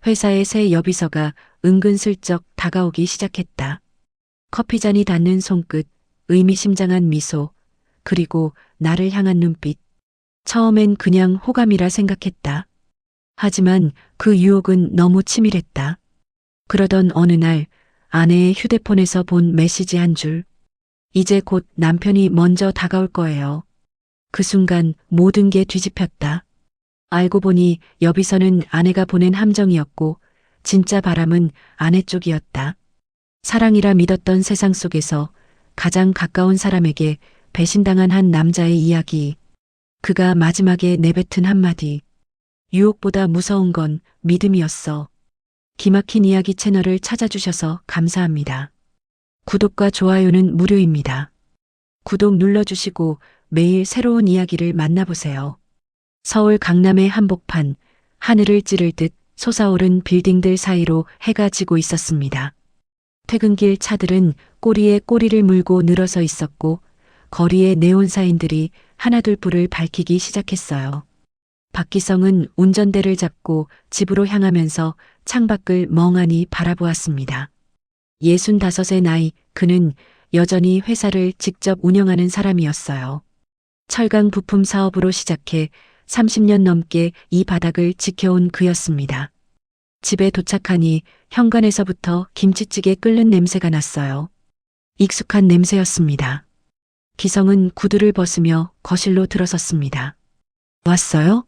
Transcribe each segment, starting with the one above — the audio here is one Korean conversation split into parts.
회사의 새 여비서가 은근슬쩍 다가오기 시작했다. 커피잔이 닿는 손끝, 의미심장한 미소, 그리고 나를 향한 눈빛. 처음엔 그냥 호감이라 생각했다. 하지만 그 유혹은 너무 치밀했다. 그러던 어느 날 아내의 휴대폰에서 본 메시지 한 줄. 이제 곧 남편이 먼저 다가올 거예요. 그 순간 모든 게 뒤집혔다. 알고 보니 여비서는 아내가 보낸 함정이었고 진짜 바람은 아내 쪽이었다. 사랑이라 믿었던 세상 속에서 가장 가까운 사람에게 배신당한 한 남자의 이야기. 그가 마지막에 내뱉은 한마디. 유혹보다 무서운 건 믿음이었어. 기막힌 이야기 채널을 찾아주셔서 감사합니다. 구독과 좋아요는 무료입니다. 구독 눌러주시고 매일 새로운 이야기를 만나보세요. 서울 강남의 한복판, 하늘을 찌를 듯 솟아오른 빌딩들 사이로 해가 지고 있었습니다. 퇴근길 차들은 꼬리에 꼬리를 물고 늘어서 있었고 거리의 네온사인들이 하나둘 불을 밝히기 시작했어요. 박기성은 운전대를 잡고 집으로 향하면서 창밖을 멍하니 바라보았습니다. 65의 나이, 그는 여전히 회사를 직접 운영하는 사람이었어요. 철강 부품 사업으로 시작해 30년 넘게 이 바닥을 지켜온 그였습니다. 집에 도착하니 현관에서부터 김치찌개 끓는 냄새가 났어요. 익숙한 냄새였습니다. 기성은 구두를 벗으며 거실로 들어섰습니다. 왔어요?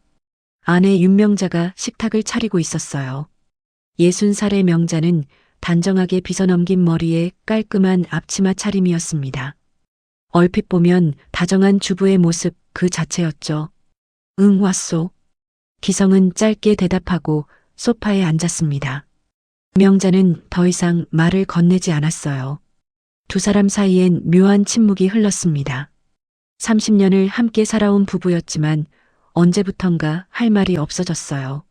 아내 윤명자가 식탁을 차리고 있었어요. 60살의 명자는 단정하게 빗어넘긴 머리에 깔끔한 앞치마 차림이었습니다. 얼핏 보면 다정한 주부의 모습 그 자체였죠. 응, 왔소. 기성은 짧게 대답하고 소파에 앉았습니다. 명자는 더 이상 말을 건네지 않았어요. 두 사람 사이엔 묘한 침묵이 흘렀습니다. 30년을 함께 살아온 부부였지만 언제부턴가 할 말이 없어졌어요.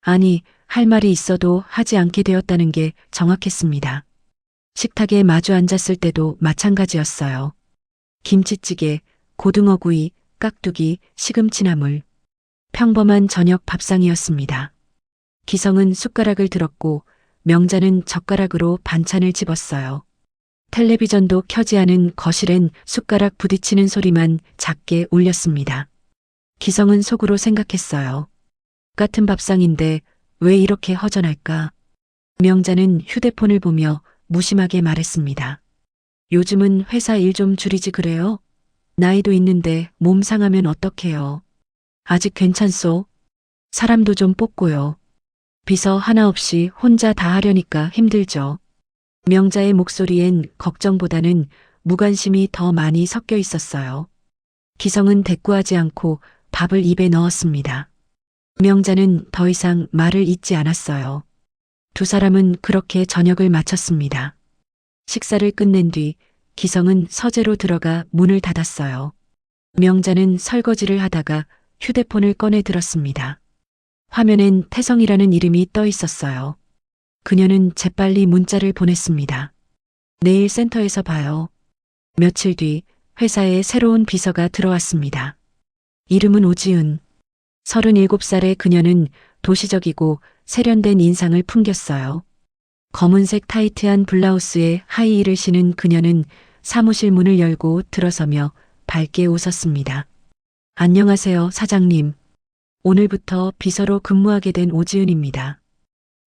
아니, 할 말이 있어도 하지 않게 되었다는 게 정확했습니다. 식탁에 마주 앉았을 때도 마찬가지였어요. 김치찌개, 고등어구이, 깍두기, 시금치나물. 평범한 저녁 밥상이었습니다. 기성은 숟가락을 들었고 명자는 젓가락으로 반찬을 집었어요. 텔레비전도 켜지 않은 거실엔 숟가락 부딪히는 소리만 작게 울렸습니다. 기성은 속으로 생각했어요. 같은 밥상인데 왜 이렇게 허전할까? 명자는 휴대폰을 보며 무심하게 말했습니다. 요즘은 회사 일 좀 줄이지 그래요? 나이도 있는데 몸 상하면 어떡해요? 아직 괜찮소? 사람도 좀 뽑고요. 비서 하나 없이 혼자 다 하려니까 힘들죠. 명자의 목소리엔 걱정보다는 무관심이 더 많이 섞여 있었어요. 기성은 대꾸하지 않고 밥을 입에 넣었습니다. 명자는 더 이상 말을 잇지 않았어요. 두 사람은 그렇게 저녁을 마쳤습니다. 식사를 끝낸 뒤 기성은 서재로 들어가 문을 닫았어요. 명자는 설거지를 하다가 휴대폰을 꺼내 들었습니다. 화면엔 태성이라는 이름이 떠 있었어요. 그녀는 재빨리 문자를 보냈습니다. 내일 센터에서 봐요. 며칠 뒤 회사에 새로운 비서가 들어왔습니다. 이름은 오지은. 37살의 그녀는 도시적이고 세련된 인상을 풍겼어요. 검은색 타이트한 블라우스에 하이힐을 신은 그녀는 사무실 문을 열고 들어서며 밝게 웃었습니다. 안녕하세요, 사장님. 오늘부터 비서로 근무하게 된 오지은입니다.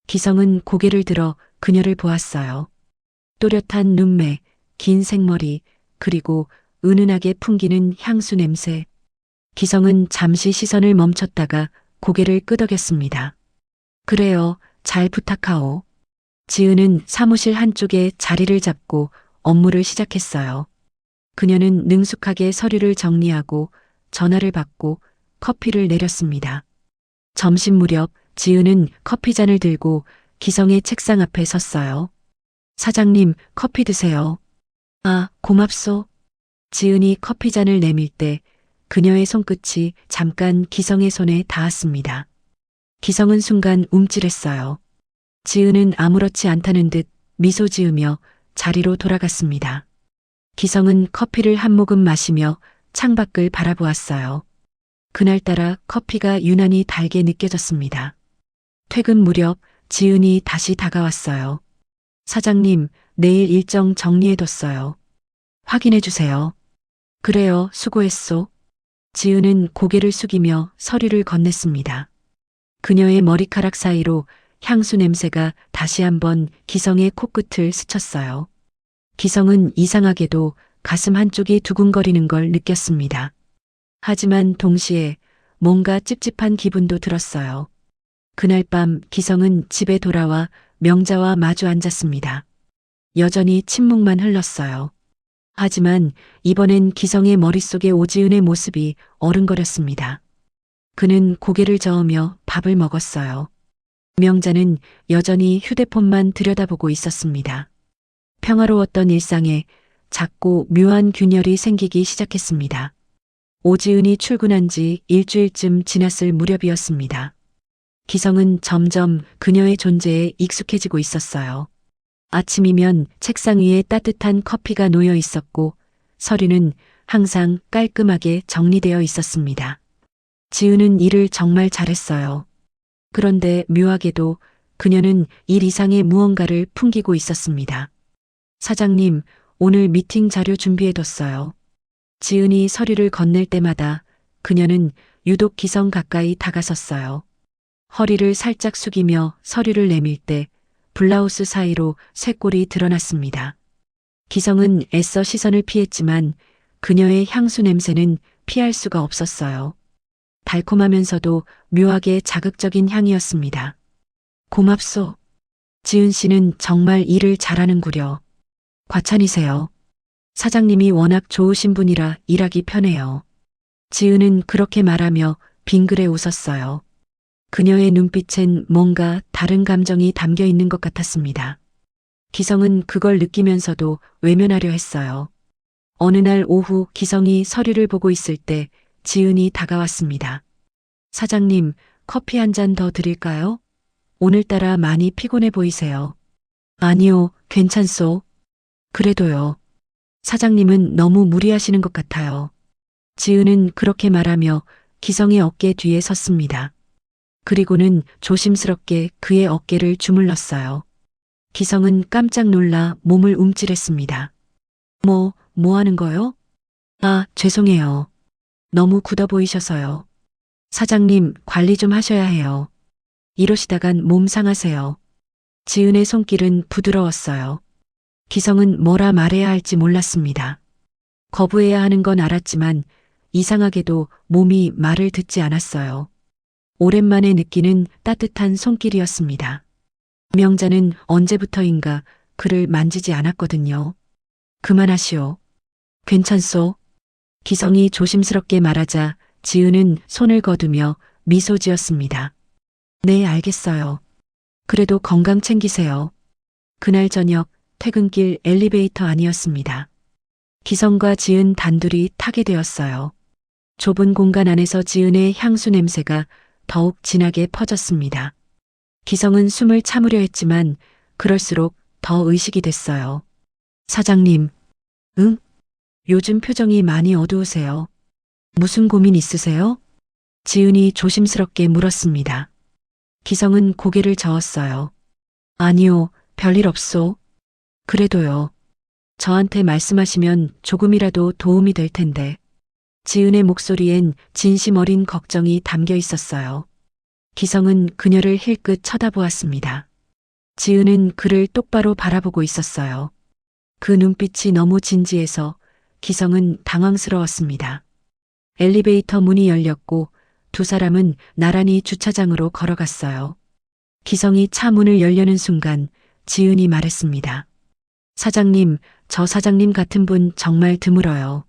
기성은 고개를 들어 그녀를 보았어요. 또렷한 눈매, 긴 생머리, 그리고 은은하게 풍기는 향수 냄새. 기성은 잠시 시선을 멈췄다가 고개를 끄덕였습니다. 그래요, 잘 부탁하오. 지은은 사무실 한쪽에 자리를 잡고 업무를 시작했어요. 그녀는 능숙하게 서류를 정리하고 전화를 받고 커피를 내렸습니다. 점심 무렵 지은은 커피잔을 들고 기성의 책상 앞에 섰어요. 사장님, 커피 드세요. 아, 고맙소. 지은이 커피잔을 내밀 때 그녀의 손끝이 잠깐 기성의 손에 닿았습니다. 기성은 순간 움찔했어요. 지은은 아무렇지 않다는 듯 미소 지으며 자리로 돌아갔습니다. 기성은 커피를 한 모금 마시며 창밖을 바라보았어요. 그날따라 커피가 유난히 달게 느껴졌습니다. 퇴근 무렵 지은이 다시 다가왔어요. 사장님, 내일 일정 정리해뒀어요. 확인해주세요. 그래요, 수고했소. 지은은 고개를 숙이며 서류를 건넸습니다. 그녀의 머리카락 사이로 향수 냄새가 다시 한번 기성의 코끝을 스쳤어요. 기성은 이상하게도 가슴 한쪽이 두근거리는 걸 느꼈습니다. 하지만 동시에 뭔가 찝찝한 기분도 들었어요. 그날 밤 기성은 집에 돌아와 명자와 마주 앉았습니다. 여전히 침묵만 흘렀어요. 하지만 이번엔 기성의 머릿속에 오지은의 모습이 어른거렸습니다. 그는 고개를 저으며 밥을 먹었어요. 명자는 여전히 휴대폰만 들여다보고 있었습니다. 평화로웠던 일상에 작고 묘한 균열이 생기기 시작했습니다. 오지은이 출근한 지 일주일쯤 지났을 무렵이었습니다. 기성은 점점 그녀의 존재에 익숙해지고 있었어요. 아침이면 책상 위에 따뜻한 커피가 놓여 있었고 서류는 항상 깔끔하게 정리되어 있었습니다. 지은은 일을 정말 잘했어요. 그런데 묘하게도 그녀는 일 이상의 무언가를 풍기고 있었습니다. 사장님, 오늘 미팅 자료 준비해뒀어요. 지은이 서류를 건넬 때마다 그녀는 유독 기성 가까이 다가섰어요. 허리를 살짝 숙이며 서류를 내밀 때 블라우스 사이로 쇄골이 드러났습니다. 기성은 애써 시선을 피했지만 그녀의 향수 냄새는 피할 수가 없었어요. 달콤하면서도 묘하게 자극적인 향이었습니다. 고맙소. 지은 씨는 정말 일을 잘하는구려. 과찬이세요. 사장님이 워낙 좋으신 분이라 일하기 편해요. 지은은 그렇게 말하며 빙그레 웃었어요. 그녀의 눈빛엔 뭔가 다른 감정이 담겨 있는 것 같았습니다. 기성은 그걸 느끼면서도 외면하려 했어요. 어느 날 오후 기성이 서류를 보고 있을 때 지은이 다가왔습니다. 사장님, 커피 한 잔 더 드릴까요? 오늘따라 많이 피곤해 보이세요. 아니요, 괜찮소. 그래도요. 사장님은 너무 무리하시는 것 같아요. 지은은 그렇게 말하며 기성의 어깨 뒤에 섰습니다. 그리고는 조심스럽게 그의 어깨를 주물렀어요. 기성은 깜짝 놀라 몸을 움찔했습니다. 뭐 하는 거요? 아, 죄송해요. 너무 굳어 보이셔서요. 사장님, 관리 좀 하셔야 해요. 이러시다간 몸 상하세요. 지은의 손길은 부드러웠어요. 기성은 뭐라 말해야 할지 몰랐습니다. 거부해야 하는 건 알았지만 이상하게도 몸이 말을 듣지 않았어요. 오랜만에 느끼는 따뜻한 손길이었습니다. 명자는 언제부터인가 그를 만지지 않았거든요. 그만하시오. 괜찮소? 기성이 조심스럽게 말하자 지은은 손을 거두며 미소 지었습니다. 네, 알겠어요. 그래도 건강 챙기세요. 그날 저녁 퇴근길 엘리베이터 안이었습니다. 기성과 지은 단둘이 타게 되었어요. 좁은 공간 안에서 지은의 향수 냄새가 더욱 진하게 퍼졌습니다. 기성은 숨을 참으려 했지만 그럴수록 더 의식이 됐어요. 사장님, 응? 요즘 표정이 많이 어두우세요. 무슨 고민 있으세요? 지은이 조심스럽게 물었습니다. 기성은 고개를 저었어요. 아니요, 별일 없소. 그래도요. 저한테 말씀하시면 조금이라도 도움이 될 텐데. 지은의 목소리엔 진심 어린 걱정이 담겨 있었어요. 기성은 그녀를 힐끗 쳐다보았습니다. 지은은 그를 똑바로 바라보고 있었어요. 그 눈빛이 너무 진지해서 기성은 당황스러웠습니다. 엘리베이터 문이 열렸고 두 사람은 나란히 주차장으로 걸어갔어요. 기성이 차 문을 열려는 순간 지은이 말했습니다. 사장님, 저 사장님 같은 분 정말 드물어요.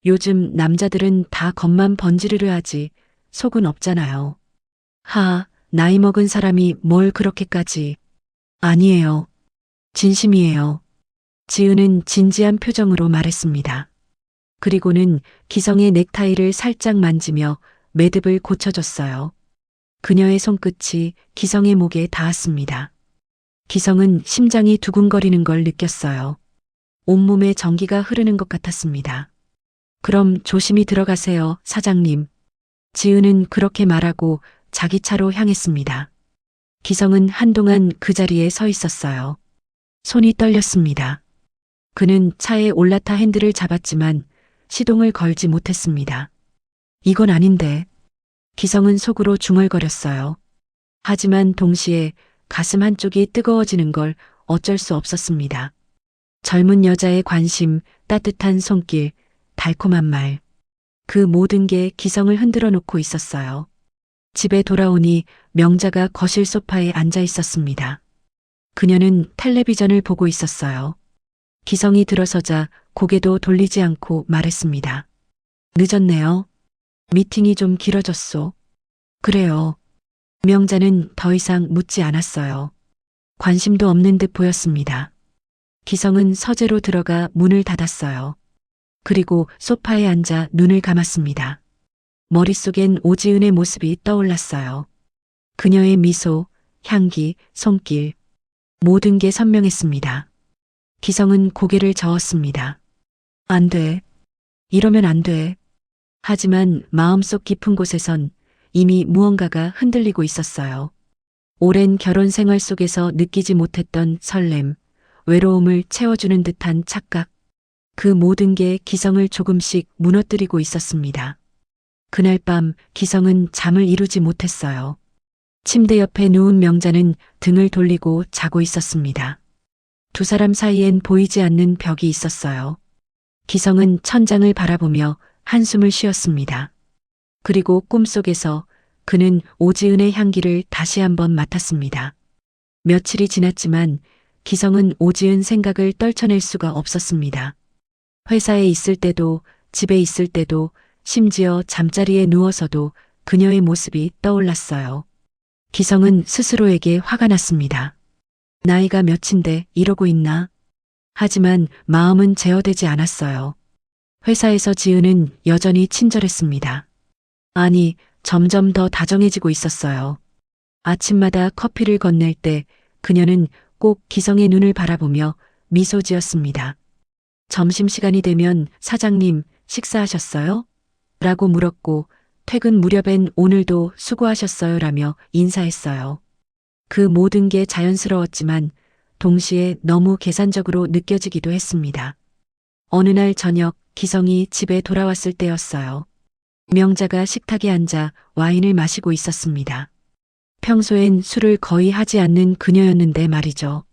요즘 남자들은 다 겉만 번지르르 하지 속은 없잖아요. 나이 먹은 사람이 뭘 그렇게까지. 아니에요. 진심이에요. 지은은 진지한 표정으로 말했습니다. 그리고는 기성의 넥타이를 살짝 만지며 매듭을 고쳐줬어요. 그녀의 손끝이 기성의 목에 닿았습니다. 기성은 심장이 두근거리는 걸 느꼈어요. 온몸에 전기가 흐르는 것 같았습니다. 그럼 조심히 들어가세요, 사장님. 지은은 그렇게 말하고 자기 차로 향했습니다. 기성은 한동안 그 자리에 서 있었어요. 손이 떨렸습니다. 그는 차에 올라타 핸들을 잡았지만 시동을 걸지 못했습니다. 이건 아닌데. 기성은 속으로 중얼거렸어요. 하지만 동시에 가슴 한쪽이 뜨거워지는 걸 어쩔 수 없었습니다. 젊은 여자의 관심, 따뜻한 손길, 달콤한 말. 그 모든 게 기성을 흔들어 놓고 있었어요. 집에 돌아오니 명자가 거실 소파에 앉아 있었습니다. 그녀는 텔레비전을 보고 있었어요. 기성이 들어서자 고개도 돌리지 않고 말했습니다. 늦었네요. 미팅이 좀 길어졌소. 그래요. 명자는 더 이상 묻지 않았어요. 관심도 없는 듯 보였습니다. 기성은 서재로 들어가 문을 닫았어요. 그리고 소파에 앉아 눈을 감았습니다. 머릿속엔 오지은의 모습이 떠올랐어요. 그녀의 미소, 향기, 손길, 모든 게 선명했습니다. 기성은 고개를 저었습니다. 안 돼. 이러면 안 돼. 하지만 마음속 깊은 곳에선 이미 무언가가 흔들리고 있었어요. 오랜 결혼 생활 속에서 느끼지 못했던 설렘, 외로움을 채워주는 듯한 착각, 그 모든 게 기성을 조금씩 무너뜨리고 있었습니다. 그날 밤 기성은 잠을 이루지 못했어요. 침대 옆에 누운 명자는 등을 돌리고 자고 있었습니다. 두 사람 사이엔 보이지 않는 벽이 있었어요. 기성은 천장을 바라보며 한숨을 쉬었습니다. 그리고 꿈속에서 그는 오지은의 향기를 다시 한번 맡았습니다. 며칠이 지났지만 기성은 오지은 생각을 떨쳐낼 수가 없었습니다. 회사에 있을 때도, 집에 있을 때도, 심지어 잠자리에 누워서도 그녀의 모습이 떠올랐어요. 기성은 스스로에게 화가 났습니다. 나이가 몇인데 이러고 있나? 하지만 마음은 제어되지 않았어요. 회사에서 지은은 여전히 친절했습니다. 아니, 점점 더 다정해지고 있었어요. 아침마다 커피를 건넬 때 그녀는 꼭 기성의 눈을 바라보며 미소 지었습니다. 점심시간이 되면 사장님 식사하셨어요? 라고 물었고 퇴근 무렵엔 오늘도 수고하셨어요 라며 인사했어요. 그 모든 게 자연스러웠지만 동시에 너무 계산적으로 느껴지기도 했습니다. 어느 날 저녁 기성이 집에 돌아왔을 때였어요. 명자가 식탁에 앉아 와인을 마시고 있었습니다. 평소엔 술을 거의 하지 않는 그녀였는데 말이죠.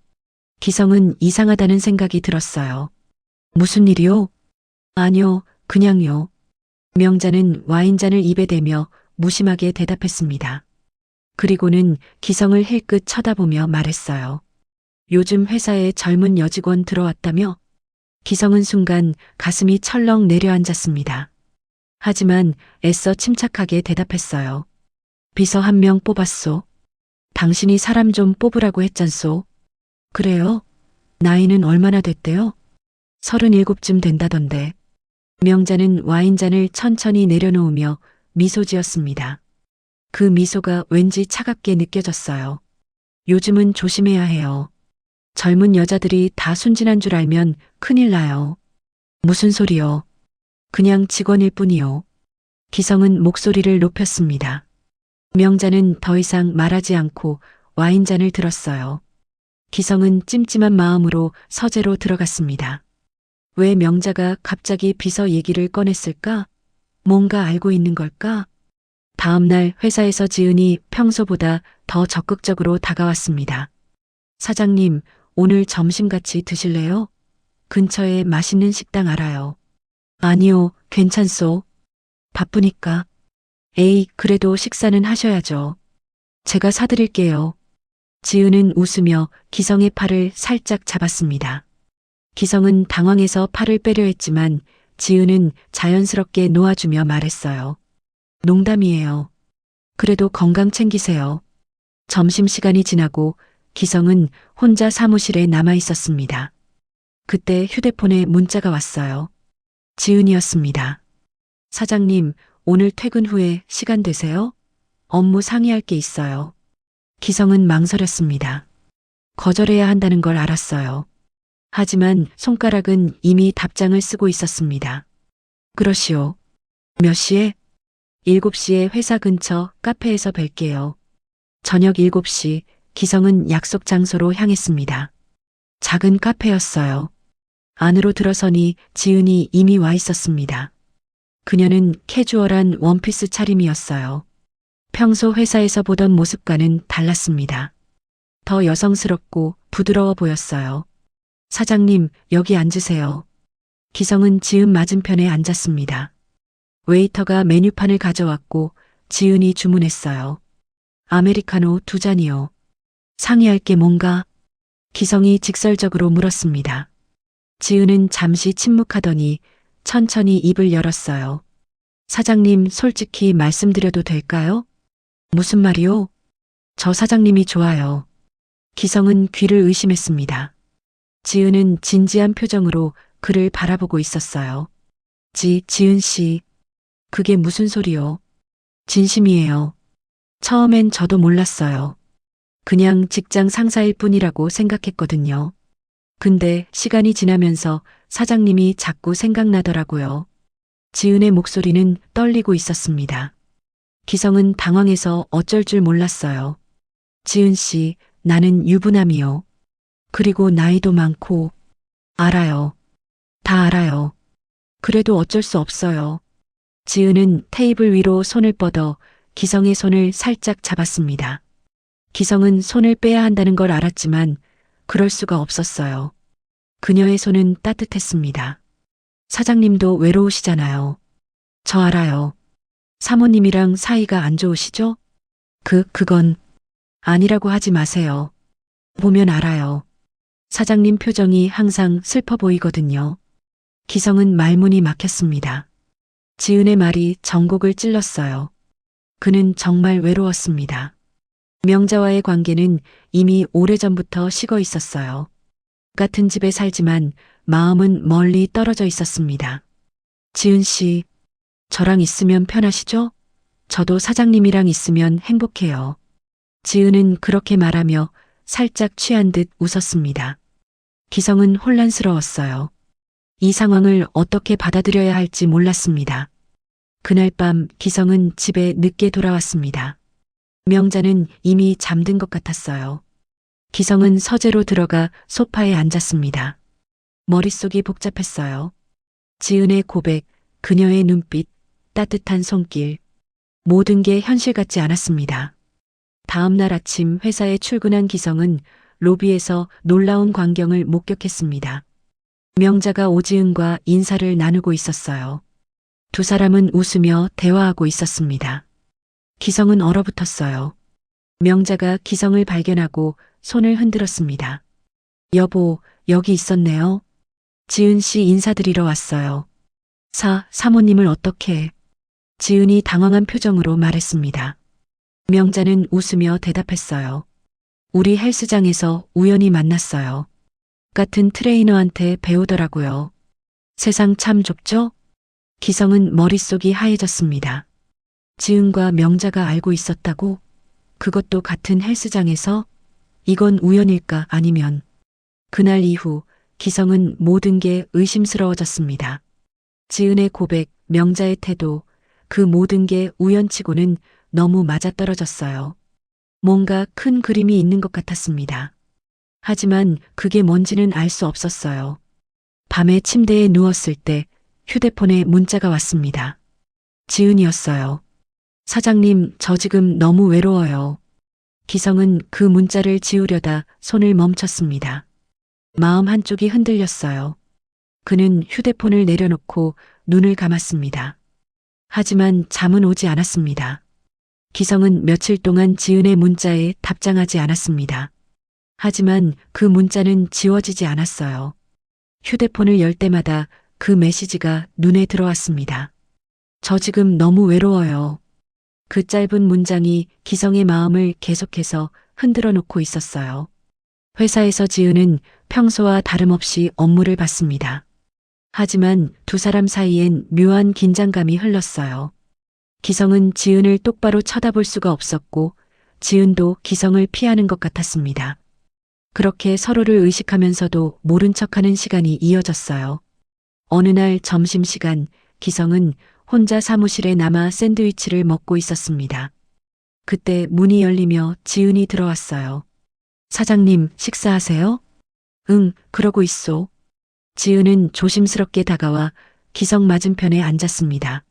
기성은 이상하다는 생각이 들었어요. 무슨 일이요? 아니요, 그냥요. 명자는 와인잔을 입에 대며 무심하게 대답했습니다. 그리고는 기성을 힐끗 쳐다보며 말했어요. 요즘 회사에 젊은 여직원 들어왔다며? 기성은 순간 가슴이 철렁 내려앉았습니다. 하지만 애써 침착하게 대답했어요. 비서 한 명 뽑았소. 당신이 사람 좀 뽑으라고 했잖소. 그래요? 나이는 얼마나 됐대요? 37쯤 된다던데. 명자는 와인잔을 천천히 내려놓으며 미소 지었습니다. 그 미소가 왠지 차갑게 느껴졌어요. 요즘은 조심해야 해요. 젊은 여자들이 다 순진한 줄 알면 큰일 나요. 무슨 소리요? 그냥 직원일 뿐이요. 기성은 목소리를 높였습니다. 명자는 더 이상 말하지 않고 와인잔을 들었어요. 기성은 찜찜한 마음으로 서재로 들어갔습니다. 왜 명자가 갑자기 비서 얘기를 꺼냈을까? 뭔가 알고 있는 걸까? 다음 날 회사에서 지은이 평소보다 더 적극적으로 다가왔습니다. 사장님, 오늘 점심 같이 드실래요? 근처에 맛있는 식당 알아요. 아니요, 괜찮소. 바쁘니까. 에이, 그래도 식사는 하셔야죠. 제가 사드릴게요. 지은은 웃으며 기성의 팔을 살짝 잡았습니다. 기성은 당황해서 팔을 빼려 했지만 지은은 자연스럽게 놓아주며 말했어요. 농담이에요. 그래도 건강 챙기세요. 점심시간이 지나고 기성은 혼자 사무실에 남아 있었습니다. 그때 휴대폰에 문자가 왔어요. 지은이었습니다. 사장님, 오늘 퇴근 후에 시간 되세요? 업무 상의할 게 있어요. 기성은 망설였습니다. 거절해야 한다는 걸 알았어요. 하지만 손가락은 이미 답장을 쓰고 있었습니다. 그러시오. 몇 시에? 7시에 회사 근처 카페에서 뵐게요. 저녁 7시 기성은 약속 장소로 향했습니다. 작은 카페였어요. 안으로 들어서니 지은이 이미 와 있었습니다. 그녀는 캐주얼한 원피스 차림이었어요. 평소 회사에서 보던 모습과는 달랐습니다. 더 여성스럽고 부드러워 보였어요. 사장님, 여기 앉으세요. 기성은 지은 맞은편에 앉았습니다. 웨이터가 메뉴판을 가져왔고 지은이 주문했어요. 아메리카노 2잔이요. 상의할 게 뭔가? 기성이 직설적으로 물었습니다. 지은은 잠시 침묵하더니 천천히 입을 열었어요. 사장님, 솔직히 말씀드려도 될까요? 무슨 말이요? 저 사장님이 좋아요. 기성은 귀를 의심했습니다. 지은은 진지한 표정으로 그를 바라보고 있었어요. 지은 씨. 그게 무슨 소리요? 진심이에요. 처음엔 저도 몰랐어요. 그냥 직장 상사일 뿐이라고 생각했거든요. 근데 시간이 지나면서 사장님이 자꾸 생각나더라고요. 지은의 목소리는 떨리고 있었습니다. 기성은 당황해서 어쩔 줄 몰랐어요. 지은 씨, 나는 유부남이요. 그리고 나이도 많고. 알아요. 다 알아요. 그래도 어쩔 수 없어요. 지은은 테이블 위로 손을 뻗어 기성의 손을 살짝 잡았습니다. 기성은 손을 빼야 한다는 걸 알았지만 그럴 수가 없었어요. 그녀의 손은 따뜻했습니다. 사장님도 외로우시잖아요. 저 알아요. 사모님이랑 사이가 안 좋으시죠? 그건 아니라고 하지 마세요. 보면 알아요. 사장님 표정이 항상 슬퍼 보이거든요. 기성은 말문이 막혔습니다. 지은의 말이 전곡을 찔렀어요. 그는 정말 외로웠습니다. 명자와의 관계는 이미 오래전부터 식어 있었어요. 같은 집에 살지만 마음은 멀리 떨어져 있었습니다. 지은 씨, 저랑 있으면 편하시죠? 저도 사장님이랑 있으면 행복해요. 지은은 그렇게 말하며 살짝 취한 듯 웃었습니다. 기성은 혼란스러웠어요. 이 상황을 어떻게 받아들여야 할지 몰랐습니다. 그날 밤 기성은 집에 늦게 돌아왔습니다. 명자는 이미 잠든 것 같았어요. 기성은 서재로 들어가 소파에 앉았습니다. 머릿속이 복잡했어요. 지은의 고백, 그녀의 눈빛, 따뜻한 손길. 모든 게 현실 같지 않았습니다. 다음 날 아침 회사에 출근한 기성은 로비에서 놀라운 광경을 목격했습니다. 명자가 오지은과 인사를 나누고 있었어요. 두 사람은 웃으며 대화하고 있었습니다. 기성은 얼어붙었어요. 명자가 기성을 발견하고 손을 흔들었습니다. 여보, 여기 있었네요. 지은 씨 인사드리러 왔어요. 사모님을 어떻게? 지은이 당황한 표정으로 말했습니다. 명자는 웃으며 대답했어요. 우리 헬스장에서 우연히 만났어요. 같은 트레이너한테 배우더라고요. 세상 참 좁죠? 기성은 머릿속이 하얘졌습니다. 지은과 명자가 알고 있었다고? 그것도 같은 헬스장에서? 이건 우연일까 아니면. 그날 이후 기성은 모든 게 의심스러워졌습니다. 지은의 고백, 명자의 태도, 그 모든 게 우연치고는 너무 맞아떨어졌어요. 뭔가 큰 그림이 있는 것 같았습니다. 하지만 그게 뭔지는 알 수 없었어요. 밤에 침대에 누웠을 때 휴대폰에 문자가 왔습니다. 지은이었어요. 사장님, 저 지금 너무 외로워요. 기성은 그 문자를 지우려다 손을 멈췄습니다. 마음 한쪽이 흔들렸어요. 그는 휴대폰을 내려놓고 눈을 감았습니다. 하지만 잠은 오지 않았습니다. 기성은 며칠 동안 지은의 문자에 답장하지 않았습니다. 하지만 그 문자는 지워지지 않았어요. 휴대폰을 열 때마다 그 메시지가 눈에 들어왔습니다. 저 지금 너무 외로워요. 그 짧은 문장이 기성의 마음을 계속해서 흔들어 놓고 있었어요. 회사에서 지은은 평소와 다름없이 업무를 받습니다. 하지만 두 사람 사이엔 묘한 긴장감이 흘렀어요. 기성은 지은을 똑바로 쳐다볼 수가 없었고 지은도 기성을 피하는 것 같았습니다. 그렇게 서로를 의식하면서도 모른 척하는 시간이 이어졌어요. 어느 날 점심시간 기성은 혼자 사무실에 남아 샌드위치를 먹고 있었습니다. 그때 문이 열리며 지은이 들어왔어요. 사장님, 식사하세요? 응, 그러고 있소. 지은은 조심스럽게 다가와 기성 맞은편에 앉았습니다.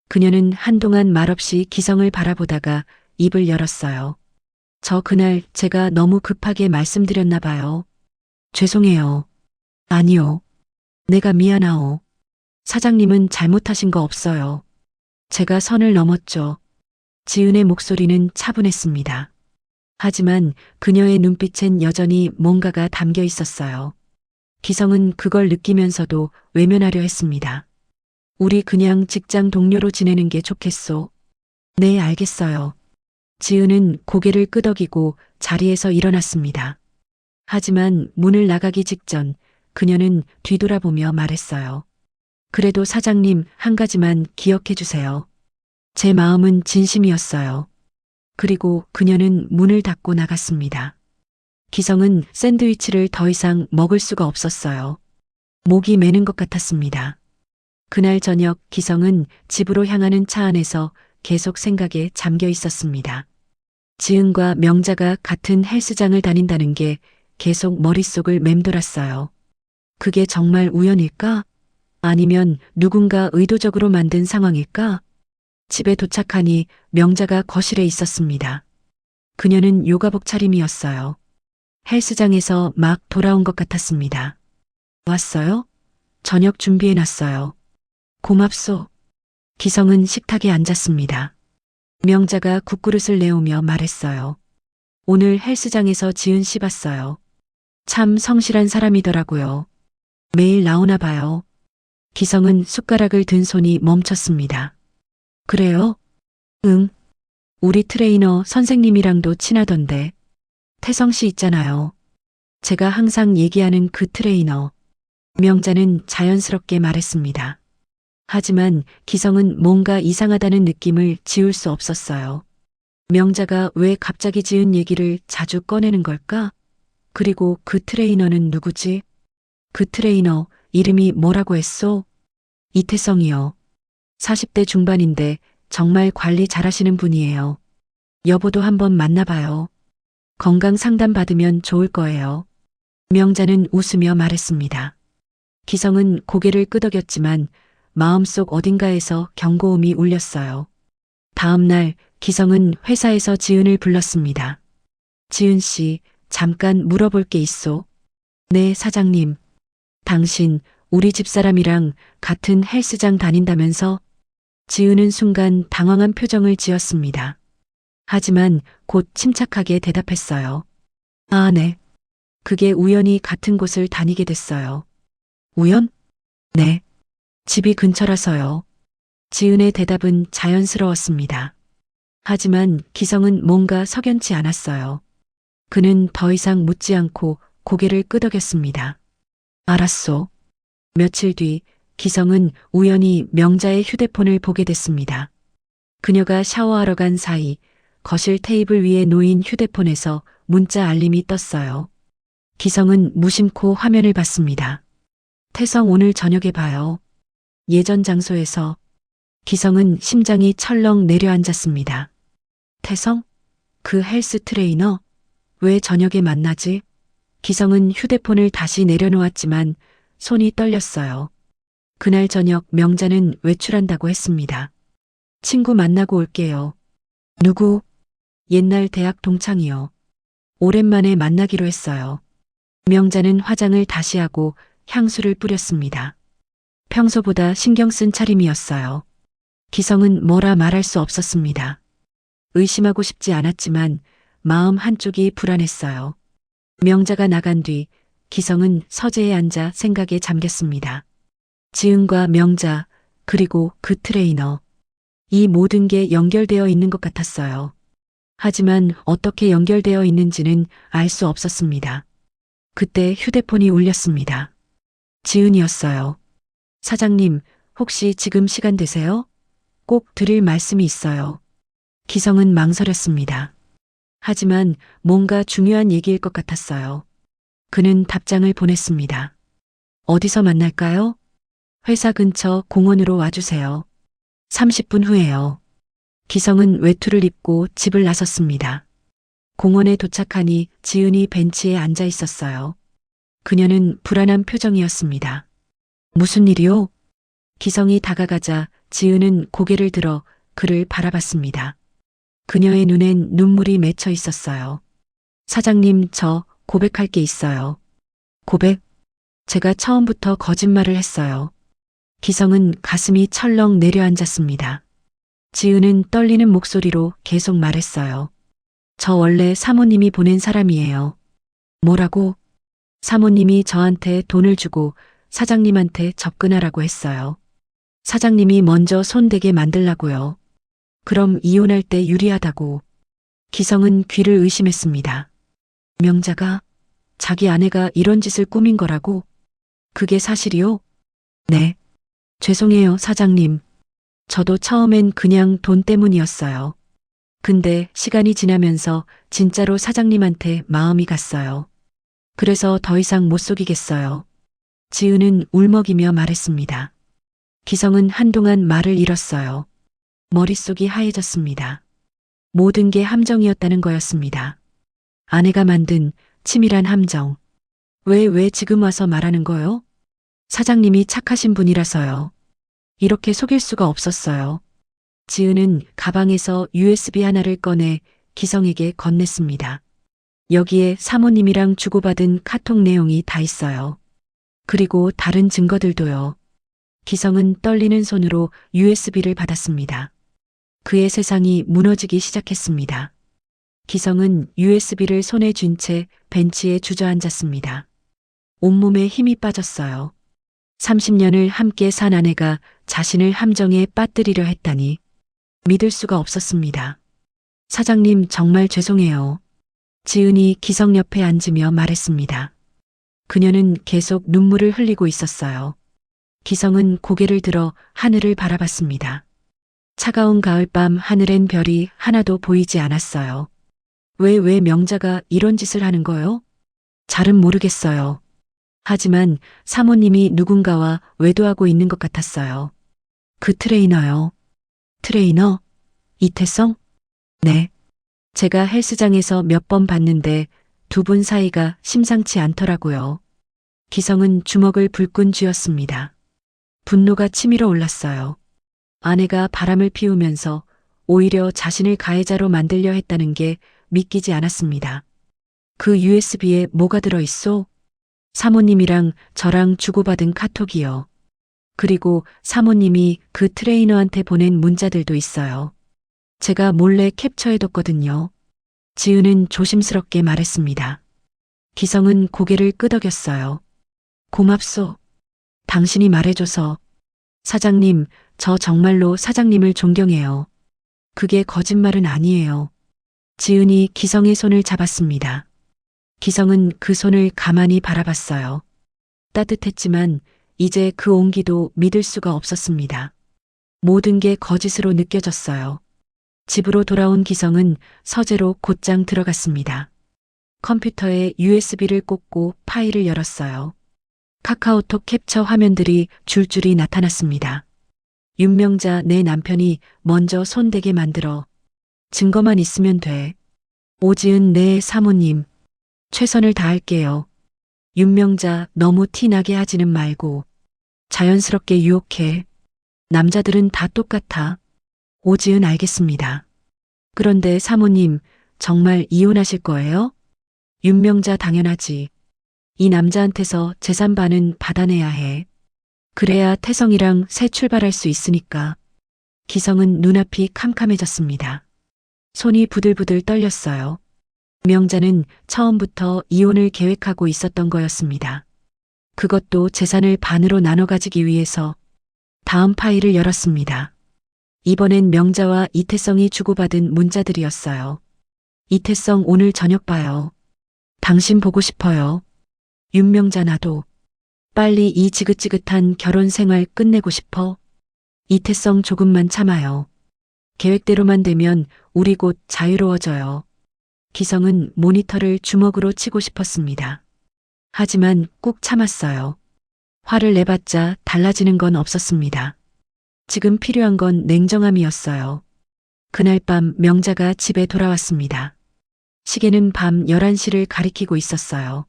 그녀는 한동안 말없이 기성을 바라보다가 입을 열었어요. 저 그날 제가 너무 급하게 말씀드렸나 봐요. 죄송해요. 아니요. 내가 미안하오. 사장님은 잘못하신 거 없어요. 제가 선을 넘었죠. 지은의 목소리는 차분했습니다. 하지만 그녀의 눈빛엔 여전히 뭔가가 담겨 있었어요. 기성은 그걸 느끼면서도 외면하려 했습니다. 우리 그냥 직장 동료로 지내는 게 좋겠소. 네, 알겠어요. 지은은 고개를 끄덕이고 자리에서 일어났습니다. 하지만 문을 나가기 직전 그녀는 뒤돌아보며 말했어요. 그래도 사장님, 한 가지만 기억해 주세요. 제 마음은 진심이었어요. 그리고 그녀는 문을 닫고 나갔습니다. 기성은 샌드위치를 더 이상 먹을 수가 없었어요. 목이 메는 것 같았습니다. 그날 저녁 기성은 집으로 향하는 차 안에서 계속 생각에 잠겨 있었습니다. 지은과 명자가 같은 헬스장을 다닌다는 게 계속 머릿속을 맴돌았어요. 그게 정말 우연일까? 아니면 누군가 의도적으로 만든 상황일까? 집에 도착하니 명자가 거실에 있었습니다. 그녀는 요가복 차림이었어요. 헬스장에서 막 돌아온 것 같았습니다. 왔어요? 저녁 준비해놨어요. 고맙소. 기성은 식탁에 앉았습니다. 명자가 국그릇을 내오며 말했어요. 오늘 헬스장에서 지은 씨 봤어요. 참 성실한 사람이더라고요. 매일 나오나 봐요. 기성은 숟가락을 든 손이 멈췄습니다. 그래요? 응. 우리 트레이너 선생님이랑도 친하던데. 태성 씨 있잖아요. 제가 항상 얘기하는 그 트레이너. 명자는 자연스럽게 말했습니다. 하지만 기성은 뭔가 이상하다는 느낌을 지울 수 없었어요. 명자가 왜 갑자기 지은 얘기를 자주 꺼내는 걸까? 그리고 그 트레이너는 누구지? 그 트레이너 이름이 뭐라고 했소? 이태성이요. 40대 중반인데 정말 관리 잘하시는 분이에요. 여보도 한번 만나봐요. 건강 상담 받으면 좋을 거예요. 명자는 웃으며 말했습니다. 기성은 고개를 끄덕였지만 마음속 어딘가에서 경고음이 울렸어요. 다음 날 기성은 회사에서 지은을 불렀습니다. 지은 씨, 잠깐 물어볼 게 있소. 네, 사장님. 당신 우리 집사람이랑 같은 헬스장 다닌다면서? 지은은 순간 당황한 표정을 지었습니다. 하지만 곧 침착하게 대답했어요. 아, 네. 그게 우연히 같은 곳을 다니게 됐어요. 우연? 네. 집이 근처라서요. 지은의 대답은 자연스러웠습니다. 하지만 기성은 뭔가 석연치 않았어요. 그는 더 이상 묻지 않고 고개를 끄덕였습니다. 알았소. 며칠 뒤 기성은 우연히 명자의 휴대폰을 보게 됐습니다. 그녀가 샤워하러 간 사이 거실 테이블 위에 놓인 휴대폰에서 문자 알림이 떴어요. 기성은 무심코 화면을 봤습니다. 태성 오늘 저녁에 봐요. 예전 장소에서. 기성은 심장이 철렁 내려앉았습니다. 태성? 그 헬스 트레이너? 왜 저녁에 만나지? 기성은 휴대폰을 다시 내려놓았지만 손이 떨렸어요. 그날 저녁 명자는 외출한다고 했습니다. 친구 만나고 올게요. 누구? 옛날 대학 동창이요. 오랜만에 만나기로 했어요. 명자는 화장을 다시 하고 향수를 뿌렸습니다. 평소보다 신경 쓴 차림이었어요. 기성은 뭐라 말할 수 없었습니다. 의심하고 싶지 않았지만 마음 한쪽이 불안했어요. 명자가 나간 뒤 기성은 서재에 앉아 생각에 잠겼습니다. 지은과 명자, 그리고 그 트레이너. 이 모든 게 연결되어 있는 것 같았어요. 하지만 어떻게 연결되어 있는지는 알 수 없었습니다. 그때 휴대폰이 울렸습니다. 지은이었어요. 사장님, 혹시 지금 시간 되세요? 꼭 드릴 말씀이 있어요. 기성은 망설였습니다. 하지만 뭔가 중요한 얘기일 것 같았어요. 그는 답장을 보냈습니다. 어디서 만날까요? 회사 근처 공원으로 와주세요. 30분 후에요. 기성은 외투를 입고 집을 나섰습니다. 공원에 도착하니 지은이 벤치에 앉아 있었어요. 그녀는 불안한 표정이었습니다. 무슨 일이요? 기성이 다가가자 지은은 고개를 들어 그를 바라봤습니다. 그녀의 눈엔 눈물이 맺혀 있었어요. 사장님, 저 고백할 게 있어요. 고백? 제가 처음부터 거짓말을 했어요. 기성은 가슴이 철렁 내려앉았습니다. 지은은 떨리는 목소리로 계속 말했어요. 저 원래 사모님이 보낸 사람이에요. 뭐라고? 사모님이 저한테 돈을 주고 사장님한테 접근하라고 했어요. 사장님이 먼저 손대게 만들라고요. 그럼 이혼할 때 유리하다고. 기성은 귀를 의심했습니다. 명자가 자기 아내가 이런 짓을 꾸민 거라고? 그게 사실이요? 네. 죄송해요, 사장님. 저도 처음엔 그냥 돈 때문이었어요. 근데 시간이 지나면서 진짜로 사장님한테 마음이 갔어요. 그래서 더 이상 못 속이겠어요. 지은은 울먹이며 말했습니다. 기성은 한동안 말을 잃었어요. 머릿속이 하얘졌습니다. 모든 게 함정이었다는 거였습니다. 아내가 만든 치밀한 함정. 왜 지금 와서 말하는 거요? 사장님이 착하신 분이라서요. 이렇게 속일 수가 없었어요. 지은은 가방에서 USB 하나를 꺼내 기성에게 건넸습니다. 여기에 사모님이랑 주고받은 카톡 내용이 다 있어요. 그리고 다른 증거들도요. 기성은 떨리는 손으로 USB를 받았습니다. 그의 세상이 무너지기 시작했습니다. 기성은 USB를 손에 쥔 채 벤치에 주저앉았습니다. 온몸에 힘이 빠졌어요. 30년을 함께 산 아내가 자신을 함정에 빠뜨리려 했다니 믿을 수가 없었습니다. 사장님, 정말 죄송해요. 지은이 기성 옆에 앉으며 말했습니다. 그녀는 계속 눈물을 흘리고 있었어요. 기성은 고개를 들어 하늘을 바라봤습니다. 차가운 가을밤 하늘엔 별이 하나도 보이지 않았어요. 왜 명자가 이런 짓을 하는 거요? 잘은 모르겠어요. 하지만 사모님이 누군가와 외도하고 있는 것 같았어요. 그 트레이너요. 트레이너? 이태성? 네. 제가 헬스장에서 몇 번 봤는데 두 분 사이가 심상치 않더라고요. 기성은 주먹을 불끈 쥐었습니다. 분노가 치밀어 올랐어요. 아내가 바람을 피우면서 오히려 자신을 가해자로 만들려 했다는 게 믿기지 않았습니다. 그 USB에 뭐가 들어있어? 사모님이랑 저랑 주고받은 카톡이요. 그리고 사모님이 그 트레이너한테 보낸 문자들도 있어요. 제가 몰래 캡처해뒀거든요. 지은은 조심스럽게 말했습니다. 기성은 고개를 끄덕였어요. 고맙소. 당신이 말해줘서. 사장님, 저 정말로 사장님을 존경해요. 그게 거짓말은 아니에요. 지은이 기성의 손을 잡았습니다. 기성은 그 손을 가만히 바라봤어요. 따뜻했지만 이제 그 온기도 믿을 수가 없었습니다. 모든 게 거짓으로 느껴졌어요. 집으로 돌아온 기성은 서재로 곧장 들어갔습니다. 컴퓨터에 USB를 꽂고 파일을 열었어요. 카카오톡 캡처 화면들이 줄줄이 나타났습니다. 윤명자, 내 남편이 먼저 손대게 만들어. 증거만 있으면 돼. 오지은, 내 사모님. 최선을 다할게요. 윤명자, 너무 티나게 하지는 말고. 자연스럽게 유혹해. 남자들은 다 똑같아. 오지은, 알겠습니다. 그런데 사모님, 정말 이혼하실 거예요? 윤명자, 당연하지. 이 남자한테서 재산 반은 받아내야 해. 그래야 태성이랑 새 출발할 수 있으니까. 기성은 눈앞이 캄캄해졌습니다. 손이 부들부들 떨렸어요. 명자는 처음부터 이혼을 계획하고 있었던 거였습니다. 그것도 재산을 반으로 나눠 가지기 위해서. 다음 파일을 열었습니다. 이번엔 명자와 이태성이 주고받은 문자들이었어요. 이태성, 오늘 저녁 봐요. 당신 보고 싶어요. 윤명자, 나도. 빨리 이 지긋지긋한 결혼 생활 끝내고 싶어. 이태성, 조금만 참아요. 계획대로만 되면 우리 곧 자유로워져요. 기성은 모니터를 주먹으로 치고 싶었습니다. 하지만 꾹 참았어요. 화를 내봤자 달라지는 건 없었습니다. 지금 필요한 건 냉정함이었어요. 그날 밤 명자가 집에 돌아왔습니다. 시계는 밤 11시를 가리키고 있었어요.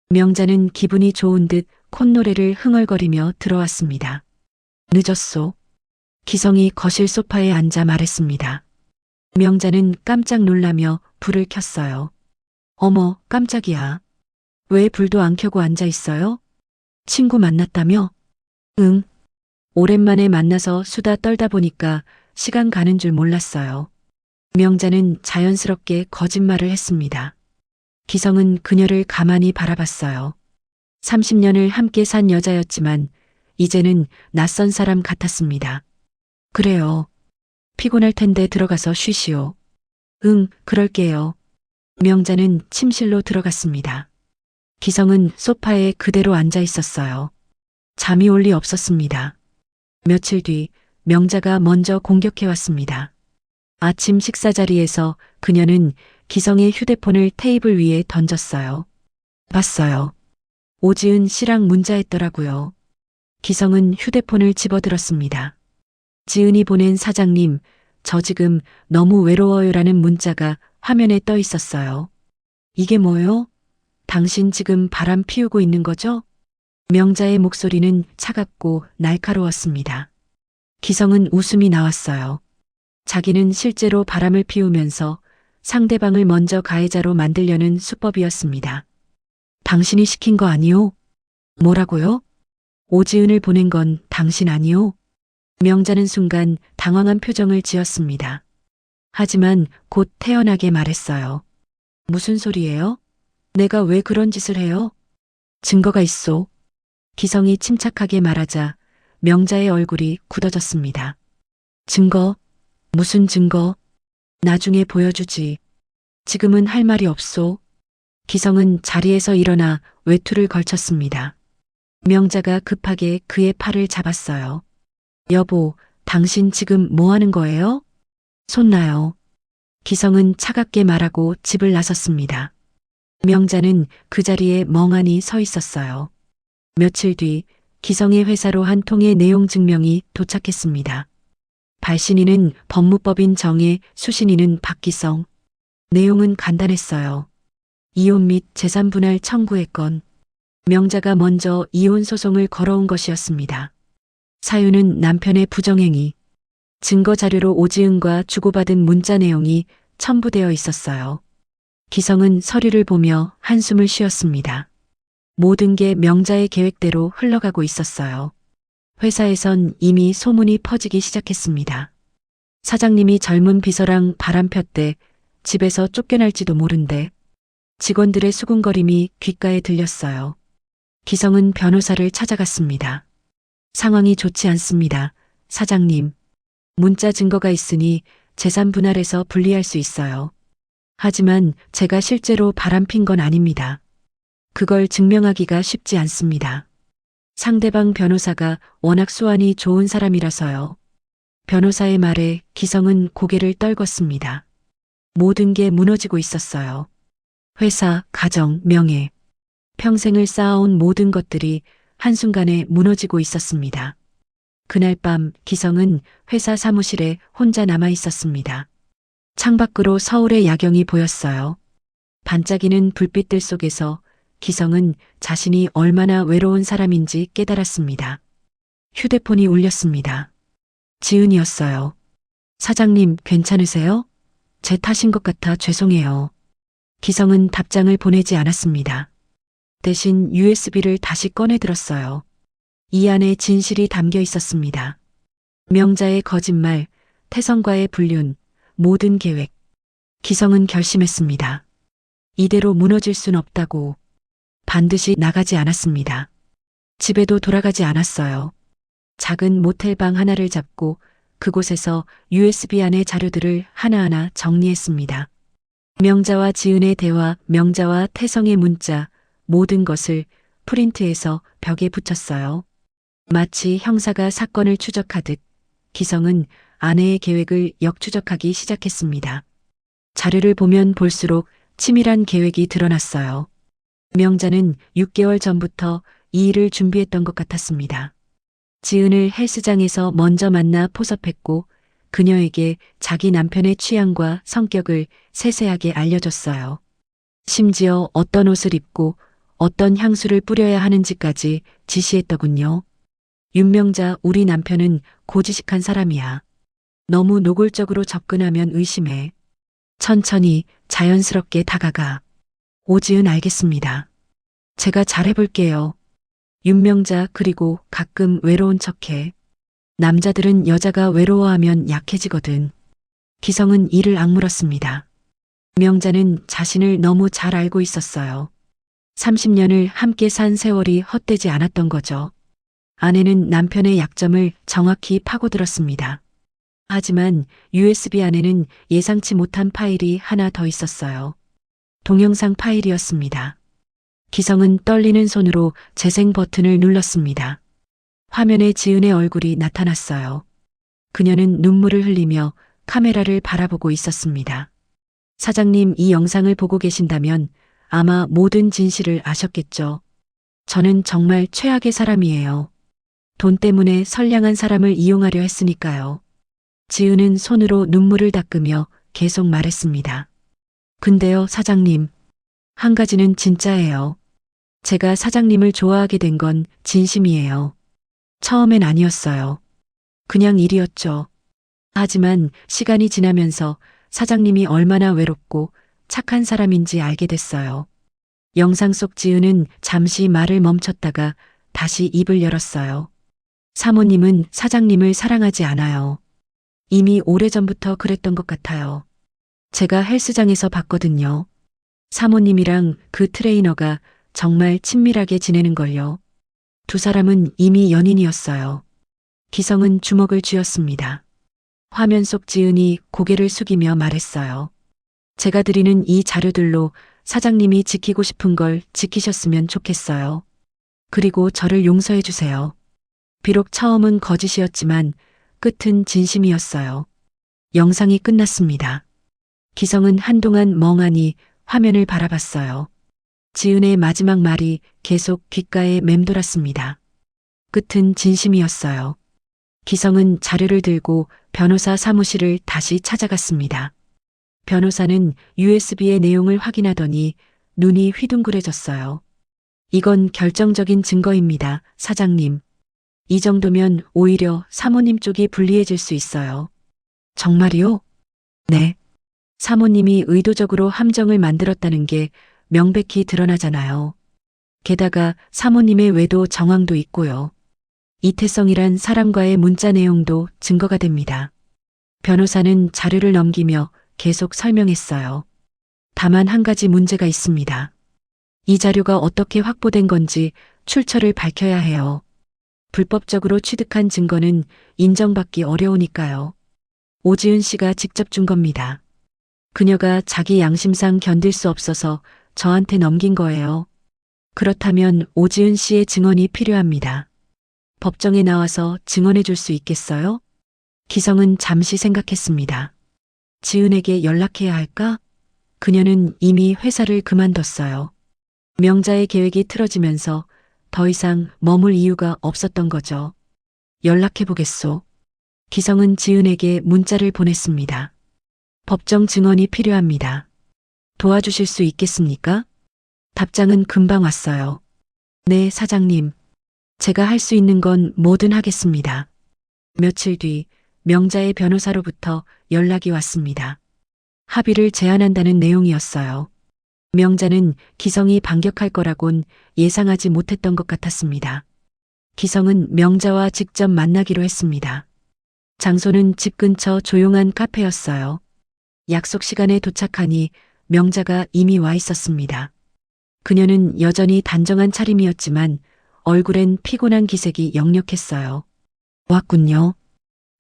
명자는 기분이 좋은 듯 콧노래를 흥얼거리며 들어왔습니다. 늦었소. 기성이 거실 소파에 앉아 말했습니다. 명자는 깜짝 놀라며 불을 켰어요. 어머, 깜짝이야. 왜 불도 안 켜고 앉아 있어요? 친구 만났다며? 응. 오랜만에 만나서 수다 떨다 보니까 시간 가는 줄 몰랐어요. 명자는 자연스럽게 거짓말을 했습니다. 기성은 그녀를 가만히 바라봤어요. 30년을 함께 산 여자였지만 이제는 낯선 사람 같았습니다. 그래요. 피곤할 텐데 들어가서 쉬시오. 응, 그럴게요. 명자는 침실로 들어갔습니다. 기성은 소파에 그대로 앉아 있었어요. 잠이 올 리 없었습니다. 며칠 뒤 명자가 먼저 공격해 왔습니다. 아침 식사 자리에서 그녀는 기성의 휴대폰을 테이블 위에 던졌어요. 봤어요. 오지은 씨랑 문자했더라고요. 기성은 휴대폰을 집어들었습니다. 지은이 보낸 사장님, 저 지금 너무 외로워요라는 문자가 화면에 떠 있었어요. 이게 뭐요? 당신 지금 바람 피우고 있는 거죠? 명자의 목소리는 차갑고 날카로웠습니다. 기성은 웃음이 나왔어요. 자기는 실제로 바람을 피우면서 상대방을 먼저 가해자로 만들려는 수법이었습니다. 당신이 시킨 거 아니오? 뭐라고요? 오지은을 보낸 건 당신 아니오? 명자는 순간 당황한 표정을 지었습니다. 하지만 곧 태연하게 말했어요. 무슨 소리예요? 내가 왜 그런 짓을 해요? 증거가 있소. 기성이 침착하게 말하자 명자의 얼굴이 굳어졌습니다. 증거? 무슨 증거? 나중에 보여주지. 지금은 할 말이 없소. 기성은 자리에서 일어나 외투를 걸쳤습니다. 명자가 급하게 그의 팔을 잡았어요. 여보, 당신 지금 뭐 하는 거예요? 손 놔요. 기성은 차갑게 말하고 집을 나섰습니다. 명자는 그 자리에 멍하니 서 있었어요. 며칠 뒤 기성의 회사로 한 통의 내용 증명이 도착했습니다. 발신인은 법무법인 정혜, 수신인은 박기성. 내용은 간단했어요. 이혼 및 재산 분할 청구의 건. 명자가 먼저 이혼 소송을 걸어온 것이었습니다. 사유는 남편의 부정행위. 증거 자료로 오지은과 주고받은 문자 내용이 첨부되어 있었어요. 기성은 서류를 보며 한숨을 쉬었습니다. 모든 게 명자의 계획대로 흘러가고 있었어요. 회사에선 이미 소문이 퍼지기 시작했습니다. 사장님이 젊은 비서랑 바람 폈대. 집에서 쫓겨날지도 모른대. 직원들의 수군거림이 귓가에 들렸어요. 기성은 변호사를 찾아갔습니다. 상황이 좋지 않습니다. 사장님. 문자 증거가 있으니 재산 분할해서 분리할 수 있어요. 하지만 제가 실제로 바람핀 건 아닙니다. 그걸 증명하기가 쉽지 않습니다. 상대방 변호사가 워낙 수완이 좋은 사람이라서요. 변호사의 말에 기성은 고개를 떨궜습니다. 모든 게 무너지고 있었어요. 회사, 가정, 명예. 평생을 쌓아온 모든 것들이 한순간에 무너지고 있었습니다. 그날 밤 기성은 회사 사무실에 혼자 남아 있었습니다. 창밖으로 서울의 야경이 보였어요. 반짝이는 불빛들 속에서 기성은 자신이 얼마나 외로운 사람인지 깨달았습니다. 휴대폰이 울렸습니다. 지은이었어요. 사장님, 괜찮으세요? 제 탓인 것 같아 죄송해요. 기성은 답장을 보내지 않았습니다. 대신 USB를 다시 꺼내 들었어요. 이 안에 진실이 담겨 있었습니다. 명자의 거짓말, 태성과의 불륜, 모든 계획. 기성은 결심했습니다. 이대로 무너질 순 없다고. 반드시 나가지 않았습니다. 집에도 돌아가지 않았어요. 작은 모텔방 하나를 잡고 그곳에서 USB 안의 자료들을 하나하나 정리했습니다. 명자와 지은의 대화, 명자와 태성의 문자, 모든 것을 프린트해서 벽에 붙였어요. 마치 형사가 사건을 추적하듯 기성은 아내의 계획을 역추적하기 시작했습니다. 자료를 보면 볼수록 치밀한 계획이 드러났어요. 명자는 6개월 전부터 이 일을 준비했던 것 같았습니다. 지은을 헬스장에서 먼저 만나 포섭했고 그녀에게 자기 남편의 취향과 성격을 세세하게 알려줬어요. 심지어 어떤 옷을 입고 어떤 향수를 뿌려야 하는지까지 지시했더군요. 윤명자, 우리 남편은 고지식한 사람이야. 너무 노골적으로 접근하면 의심해. 천천히 자연스럽게 다가가. 오지은, 알겠습니다. 제가 잘해볼게요. 윤명자, 그리고 가끔 외로운 척해. 남자들은 여자가 외로워하면 약해지거든. 기성은 이를 악물었습니다. 명자는 자신을 너무 잘 알고 있었어요. 30년을 함께 산 세월이 헛되지 않았던 거죠. 아내는 남편의 약점을 정확히 파고들었습니다. 하지만 USB 안에는 예상치 못한 파일이 하나 더 있었어요. 동영상 파일이었습니다. 기성은 떨리는 손으로 재생 버튼을 눌렀습니다. 화면에 지은의 얼굴이 나타났어요. 그녀는 눈물을 흘리며 카메라를 바라보고 있었습니다. 사장님, 이 영상을 보고 계신다면 아마 모든 진실을 아셨겠죠. 저는 정말 최악의 사람이에요. 돈 때문에 선량한 사람을 이용하려 했으니까요. 지은은 손으로 눈물을 닦으며 계속 말했습니다. 근데요, 사장님. 한 가지는 진짜예요. 제가 사장님을 좋아하게 된 건 진심이에요. 처음엔 아니었어요. 그냥 일이었죠. 하지만 시간이 지나면서 사장님이 얼마나 외롭고 착한 사람인지 알게 됐어요. 영상 속 지은은 잠시 말을 멈췄다가 다시 입을 열었어요. 사모님은 사장님을 사랑하지 않아요. 이미 오래전부터 그랬던 것 같아요. 제가 헬스장에서 봤거든요. 사모님이랑 그 트레이너가 정말 친밀하게 지내는걸요. 두 사람은 이미 연인이었어요. 기성은 주먹을 쥐었습니다. 화면 속 지은이 고개를 숙이며 말했어요. 제가 드리는 이 자료들로 사장님이 지키고 싶은 걸 지키셨으면 좋겠어요. 그리고 저를 용서해 주세요. 비록 처음은 거짓이었지만 끝은 진심이었어요. 영상이 끝났습니다. 기성은 한동안 멍하니 화면을 바라봤어요. 지은의 마지막 말이 계속 귓가에 맴돌았습니다. 끝은 진심이었어요. 기성은 자료를 들고 변호사 사무실을 다시 찾아갔습니다. 변호사는 USB의 내용을 확인하더니 눈이 휘둥그레졌어요. 이건 결정적인 증거입니다, 사장님. 이 정도면 오히려 사모님 쪽이 불리해질 수 있어요. 정말이요? 네. 사모님이 의도적으로 함정을 만들었다는 게 명백히 드러나잖아요. 게다가 사모님의 외도 정황도 있고요. 이태성이란 사람과의 문자 내용도 증거가 됩니다. 변호사는 자료를 넘기며 계속 설명했어요. 다만 한 가지 문제가 있습니다. 이 자료가 어떻게 확보된 건지 출처를 밝혀야 해요. 불법적으로 취득한 증거는 인정받기 어려우니까요. 오지은 씨가 직접 준 겁니다. 그녀가 자기 양심상 견딜 수 없어서 저한테 넘긴 거예요. 그렇다면 오지은 씨의 증언이 필요합니다. 법정에 나와서 증언해 줄 수 있겠어요? 기성은 잠시 생각했습니다. 지은에게 연락해야 할까? 그녀는 이미 회사를 그만뒀어요. 명자의 계획이 틀어지면서 더 이상 머물 이유가 없었던 거죠. 연락해 보겠소. 기성은 지은에게 문자를 보냈습니다. 법정 증언이 필요합니다. 도와주실 수 있겠습니까? 답장은 금방 왔어요. 네, 사장님. 제가 할 수 있는 건 뭐든 하겠습니다. 며칠 뒤 명자의 변호사로부터 연락이 왔습니다. 합의를 제안한다는 내용이었어요. 명자는 기성이 반격할 거라곤 예상하지 못했던 것 같았습니다. 기성은 명자와 직접 만나기로 했습니다. 장소는 집 근처 조용한 카페였어요. 약속 시간에 도착하니 명자가 이미 와 있었습니다. 그녀는 여전히 단정한 차림이었지만 얼굴엔 피곤한 기색이 역력했어요. 왔군요.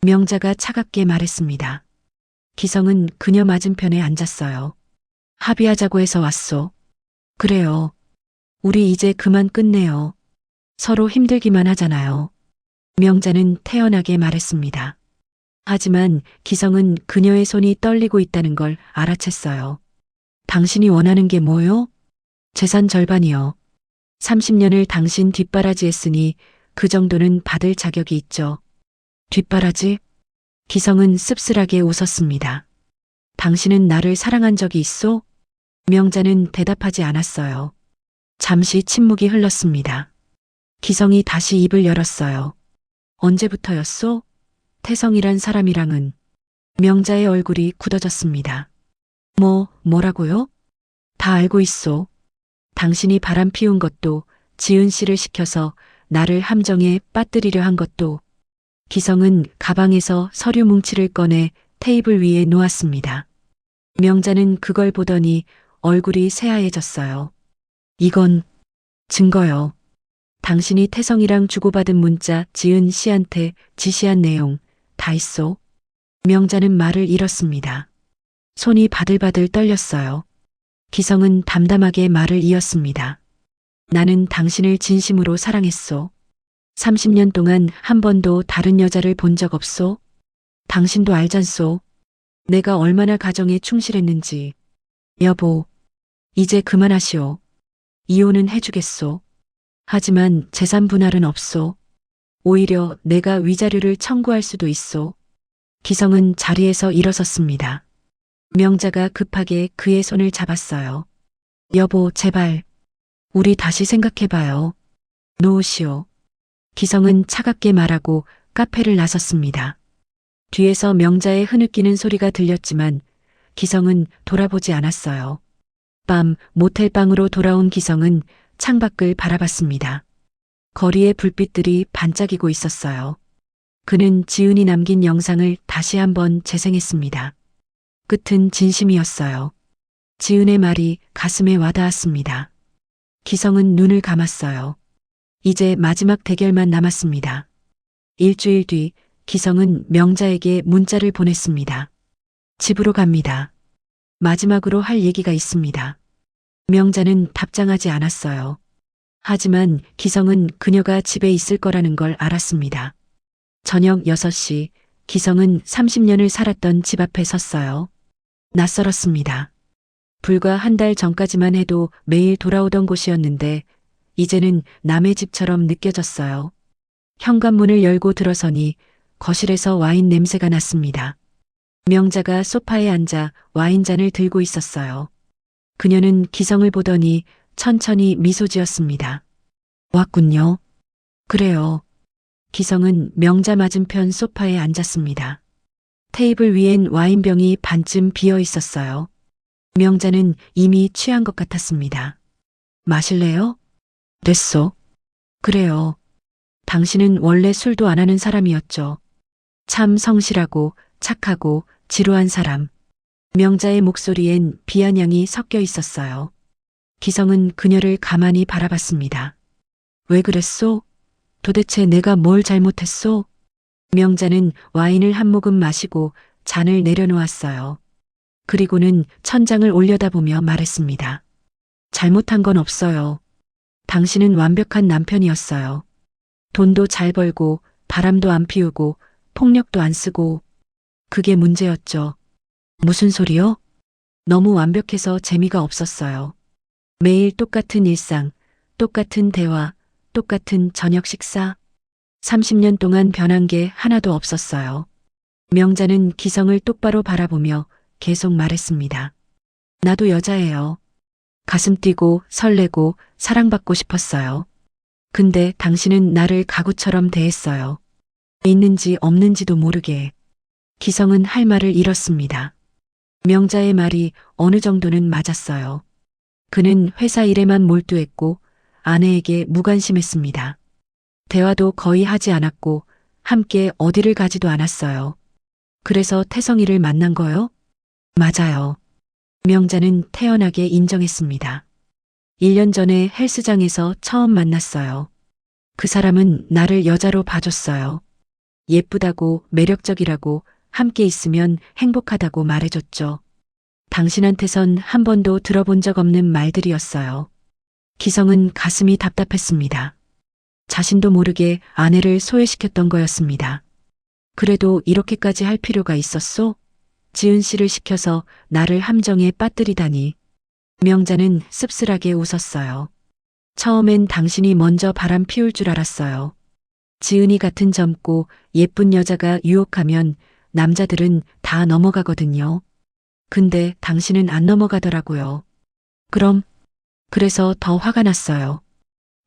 명자가 차갑게 말했습니다. 기성은 그녀 맞은편에 앉았어요. 합의하자고 해서 왔소. 그래요. 우리 이제 그만 끝내요. 서로 힘들기만 하잖아요. 명자는 태연하게 말했습니다. 하지만 기성은 그녀의 손이 떨리고 있다는 걸 알아챘어요. 당신이 원하는 게 뭐요? 재산 절반이요. 30년을 당신 뒷바라지했으니 그 정도는 받을 자격이 있죠. 뒷바라지? 기성은 씁쓸하게 웃었습니다. 당신은 나를 사랑한 적이 있소? 명자는 대답하지 않았어요. 잠시 침묵이 흘렀습니다. 기성이 다시 입을 열었어요. 언제부터였소? 태성이란 사람이랑은. 명자의 얼굴이 굳어졌습니다. 뭐라고요? 다 알고 있소. 당신이 바람 피운 것도, 지은 씨를 시켜서 나를 함정에 빠뜨리려 한 것도. 기성은 가방에서 서류 뭉치를 꺼내 테이블 위에 놓았습니다. 명자는 그걸 보더니 얼굴이 새하얘졌어요. 이건 증거요. 당신이 태성이랑 주고받은 문자 지은 씨한테 지시한 내용 다 있소. 명자는 말을 잃었습니다. 손이 바들바들 떨렸어요. 기성은 담담하게 말을 이었습니다. 나는 당신을 진심으로 사랑했소. 30년 동안 한 번도 다른 여자를 본 적 없소. 당신도 알잖소. 내가 얼마나 가정에 충실했는지. 여보, 이제 그만하시오. 이혼은 해주겠소. 하지만 재산 분할은 없소. 오히려 내가 위자료를 청구할 수도 있소. 기성은 자리에서 일어섰습니다. 명자가 급하게 그의 손을 잡았어요. 여보, 제발. 우리 다시 생각해봐요. 놓으시오. 기성은 차갑게 말하고 카페를 나섰습니다. 뒤에서 명자의 흐느끼는 소리가 들렸지만 기성은 돌아보지 않았어요. 밤 모텔방으로 돌아온 기성은 창밖을 바라봤습니다. 거리의 불빛들이 반짝이고 있었어요. 그는 지은이 남긴 영상을 다시 한번 재생했습니다. 끝은 진심이었어요. 지은의 말이 가슴에 와닿았습니다. 기성은 눈을 감았어요. 이제 마지막 대결만 남았습니다. 일주일 뒤 기성은 명자에게 문자를 보냈습니다. 집으로 갑니다. 마지막으로 할 얘기가 있습니다. 명자는 답장하지 않았어요. 하지만 기성은 그녀가 집에 있을 거라는 걸 알았습니다. 저녁 6시 기성은 30년을 살았던 집 앞에 섰어요. 낯설었습니다. 불과 한 달 전까지만 해도 매일 돌아오던 곳이었는데 이제는 남의 집처럼 느껴졌어요. 현관문을 열고 들어서니 거실에서 와인 냄새가 났습니다. 명자가 소파에 앉아 와인잔을 들고 있었어요. 그녀는 기성을 보더니 천천히 미소 지었습니다. 왔군요. 그래요. 기성은 명자 맞은편 소파에 앉았습니다. 테이블 위엔 와인병이 반쯤 비어 있었어요. 명자는 이미 취한 것 같았습니다. 마실래요? 됐소. 그래요. 당신은 원래 술도 안 하는 사람이었죠. 참 성실하고 착하고 지루한 사람. 명자의 목소리엔 비아냥이 섞여 있었어요. 기성은 그녀를 가만히 바라봤습니다. 왜 그랬소? 도대체 내가 뭘 잘못했소? 명자는 와인을 한 모금 마시고 잔을 내려놓았어요. 그리고는 천장을 올려다보며 말했습니다. 잘못한 건 없어요. 당신은 완벽한 남편이었어요. 돈도 잘 벌고 바람도 안 피우고 폭력도 안 쓰고 그게 문제였죠. 무슨 소리요? 너무 완벽해서 재미가 없었어요. 매일 똑같은 일상, 똑같은 대화, 똑같은 저녁 식사. 30년 동안 변한 게 하나도 없었어요. 명자는 기성을 똑바로 바라보며 계속 말했습니다. 나도 여자예요. 가슴 뛰고 설레고 사랑받고 싶었어요. 근데 당신은 나를 가구처럼 대했어요. 있는지 없는지도 모르게. 기성은 할 말을 잃었습니다. 명자의 말이 어느 정도는 맞았어요. 그는 회사 일에만 몰두했고 아내에게 무관심했습니다. 대화도 거의 하지 않았고 함께 어디를 가지도 않았어요. 그래서 태성이를 만난 거요? 맞아요. 명자는 태연하게 인정했습니다. 1년 전에 헬스장에서 처음 만났어요. 그 사람은 나를 여자로 봐줬어요. 예쁘다고 매력적이라고 함께 있으면 행복하다고 말해줬죠. 당신한테선 한 번도 들어본 적 없는 말들이었어요. 기성은 가슴이 답답했습니다. 자신도 모르게 아내를 소외시켰던 거였습니다. 그래도 이렇게까지 할 필요가 있었소? 지은 씨를 시켜서 나를 함정에 빠뜨리다니. 명자는 씁쓸하게 웃었어요. 처음엔 당신이 먼저 바람 피울 줄 알았어요. 지은이 같은 젊고 예쁜 여자가 유혹하면 남자들은 다 넘어가거든요. 근데 당신은 안 넘어가더라고요. 그래서 더 화가 났어요.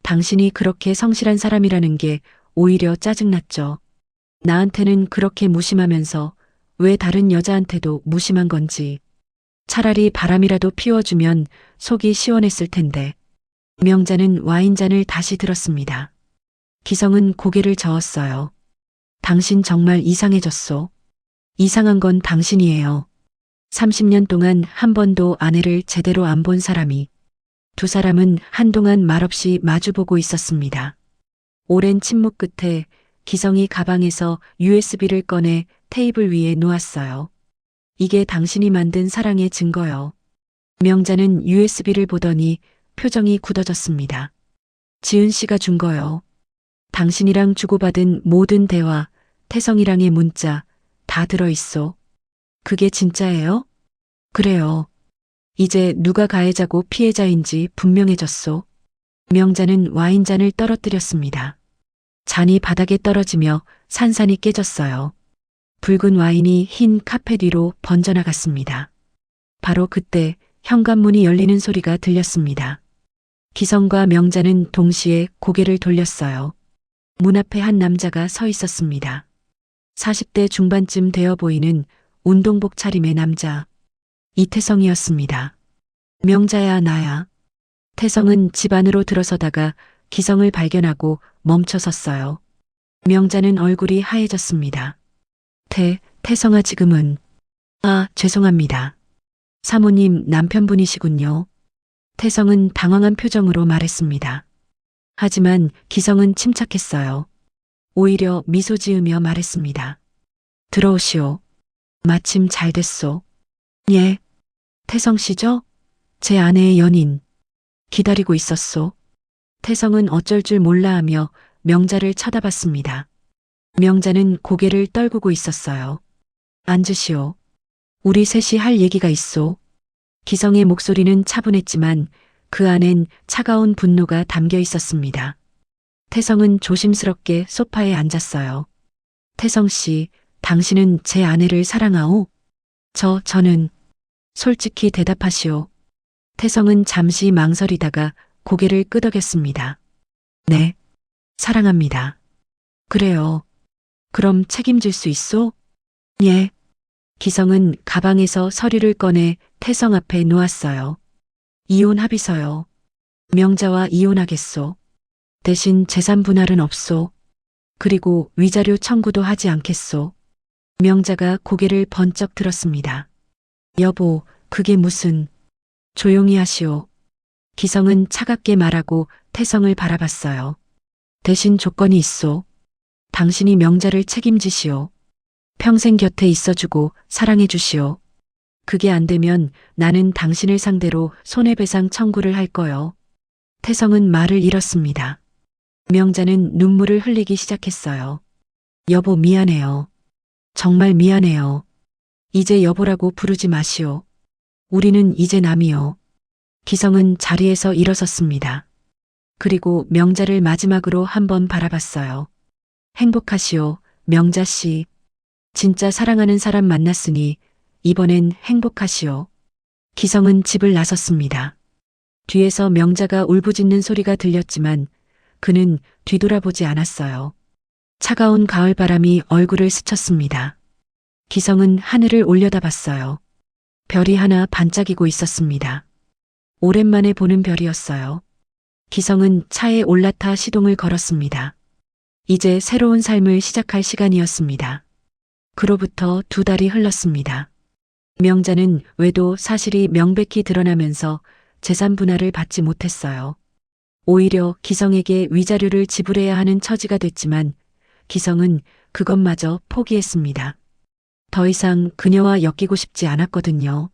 당신이 그렇게 성실한 사람이라는 게 오히려 짜증났죠. 나한테는 그렇게 무심하면서 왜 다른 여자한테도 무심한 건지. 차라리 바람이라도 피워주면 속이 시원했을 텐데. 명자는 와인잔을 다시 들었습니다. 기성은 고개를 저었어요. 당신 정말 이상해졌소. 이상한 건 당신이에요. 30년 동안 한 번도 아내를 제대로 안 본 사람이. 두 사람은 한동안 말없이 마주보고 있었습니다. 오랜 침묵 끝에 기성이 가방에서 USB를 꺼내 테이블 위에 놓았어요. 이게 당신이 만든 사랑의 증거요. 명자는 USB를 보더니 표정이 굳어졌습니다. 지은 씨가 준 거요. 당신이랑 주고받은 모든 대화, 태성이랑의 문자 다 들어있어. 그게 진짜예요? 그래요. 이제 누가 가해자고 피해자인지 분명해졌소. 명자는 와인잔을 떨어뜨렸습니다. 잔이 바닥에 떨어지며 산산이 깨졌어요. 붉은 와인이 흰 카펫 위로 번져나갔습니다. 바로 그때 현관문이 열리는 소리가 들렸습니다. 기성과 명자는 동시에 고개를 돌렸어요. 문 앞에 한 남자가 서 있었습니다. 40대 중반쯤 되어 보이는 운동복 차림의 남자. 이태성이었습니다. 명자야, 나야. 태성은 집 안으로 들어서다가 기성을 발견하고 멈춰섰어요. 명자는 얼굴이 하얘졌습니다. 태성아, 지금은. 죄송합니다. 사모님 남편분이시군요. 태성은 당황한 표정으로 말했습니다. 하지만 기성은 침착했어요. 오히려 미소 지으며 말했습니다. 들어오시오. 마침 잘 됐소. 예. 태성 씨죠? 제 아내의 연인. 기다리고 있었소. 태성은 어쩔 줄 몰라 하며 명자를 쳐다봤습니다. 명자는 고개를 떨구고 있었어요. 앉으시오. 우리 셋이 할 얘기가 있소. 기성의 목소리는 차분했지만 그 안엔 차가운 분노가 담겨 있었습니다. 태성은 조심스럽게 소파에 앉았어요. 태성 씨, 당신은 제 아내를 사랑하오? 저는 솔직히 대답하시오. 태성은 잠시 망설이다가 고개를 끄덕였습니다. 네, 사랑합니다. 그래요. 그럼 책임질 수 있소? 예. 기성은 가방에서 서류를 꺼내 태성 앞에 놓았어요. 이혼 합의서요. 명자와 이혼하겠소. 대신 재산 분할은 없소. 그리고 위자료 청구도 하지 않겠소. 명자가 고개를 번쩍 들었습니다. 여보, 그게 무슨... 조용히 하시오. 기성은 차갑게 말하고 태성을 바라봤어요. 대신 조건이 있소. 당신이 명자를 책임지시오. 평생 곁에 있어주고 사랑해주시오. 그게 안 되면 나는 당신을 상대로 손해배상 청구를 할 거요. 태성은 말을 잃었습니다. 명자는 눈물을 흘리기 시작했어요. 여보, 미안해요. 정말 미안해요. 이제 여보라고 부르지 마시오. 우리는 이제 남이요. 기성은 자리에서 일어섰습니다. 그리고 명자를 마지막으로 한번 바라봤어요. 행복하시오, 명자 씨. 진짜 사랑하는 사람 만났으니 이번엔 행복하시오. 기성은 집을 나섰습니다. 뒤에서 명자가 울부짖는 소리가 들렸지만 그는 뒤돌아보지 않았어요. 차가운 가을바람이 얼굴을 스쳤습니다. 기성은 하늘을 올려다봤어요. 별이 하나 반짝이고 있었습니다. 오랜만에 보는 별이었어요. 기성은 차에 올라타 시동을 걸었습니다. 이제 새로운 삶을 시작할 시간이었습니다. 그로부터 2달이 흘렀습니다. 명자는 외도 사실이 명백히 드러나면서 재산 분할을 받지 못했어요. 오히려 기성에게 위자료를 지불해야 하는 처지가 됐지만 기성은 그것마저 포기했습니다. 더 이상 그녀와 엮이고 싶지 않았거든요.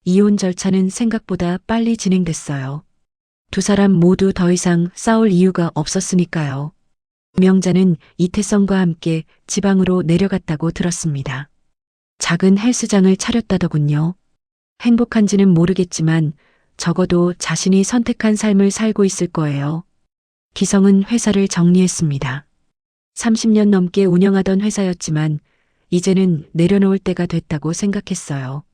이혼 절차는 생각보다 빨리 진행됐어요. 두 사람 모두 더 이상 싸울 이유가 없었으니까요. 명자는 이태성과 함께 지방으로 내려갔다고 들었습니다. 작은 헬스장을 차렸다더군요. 행복한지는 모르겠지만 적어도 자신이 선택한 삶을 살고 있을 거예요. 기성은 회사를 정리했습니다. 30년 넘게 운영하던 회사였지만 이제는 내려놓을 때가 됐다고 생각했어요.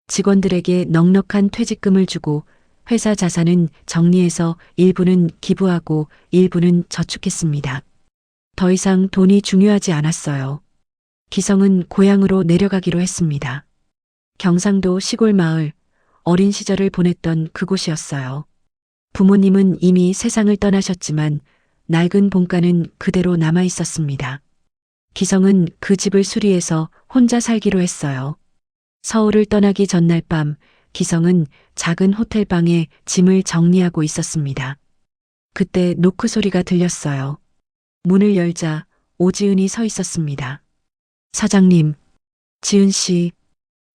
직원들에게 넉넉한 퇴직금을 주고 회사 자산은 정리해서 일부는 기부하고 일부는 저축했습니다. 더 이상 돈이 중요하지 않았어요. 기성은 고향으로 내려가기로 했습니다. 경상도 시골 마을, 어린 시절을 보냈던 그곳이었어요. 부모님은 이미 세상을 떠나셨지만 낡은 본가는 그대로 남아 있었습니다. 기성은 그 집을 수리해서 혼자 살기로 했어요. 서울을 떠나기 전날 밤, 기성은 작은 호텔방에 짐을 정리하고 있었습니다. 그때 노크 소리가 들렸어요. 문을 열자 오지은이 서 있었습니다. 사장님, 지은 씨.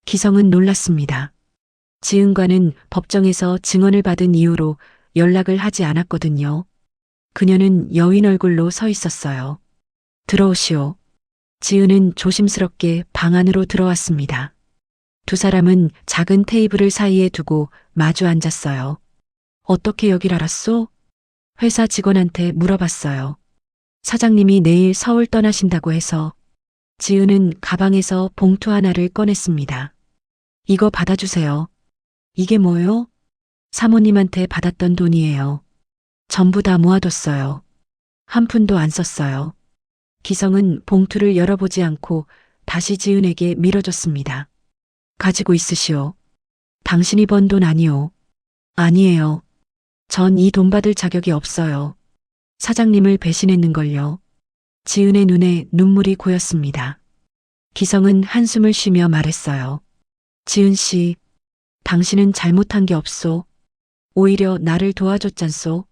기성은 놀랐습니다. 지은과는 법정에서 증언을 받은 이후로 연락을 하지 않았거든요. 그녀는 여인 얼굴로 서 있었어요. 들어오시오. 지은은 조심스럽게 방 안으로 들어왔습니다. 두 사람은 작은 테이블을 사이에 두고 마주 앉았어요. 어떻게 여길 알았소? 회사 직원한테 물어봤어요. 사장님이 내일 서울 떠나신다고 해서. 지은은 가방에서 봉투 하나를 꺼냈습니다. 이거 받아주세요. 이게 뭐요? 사모님한테 받았던 돈이에요. 전부 다 모아뒀어요. 한 푼도 안 썼어요. 기성은 봉투를 열어보지 않고 다시 지은에게 밀어줬습니다. 가지고 있으시오. 당신이 번 돈 아니오. 아니에요. 전 이 돈 받을 자격이 없어요. 사장님을 배신했는걸요. 지은의 눈에 눈물이 고였습니다. 기성은 한숨을 쉬며 말했어요. 지은 씨, 당신은 잘못한 게 없소. 오히려 나를 도와줬잖소.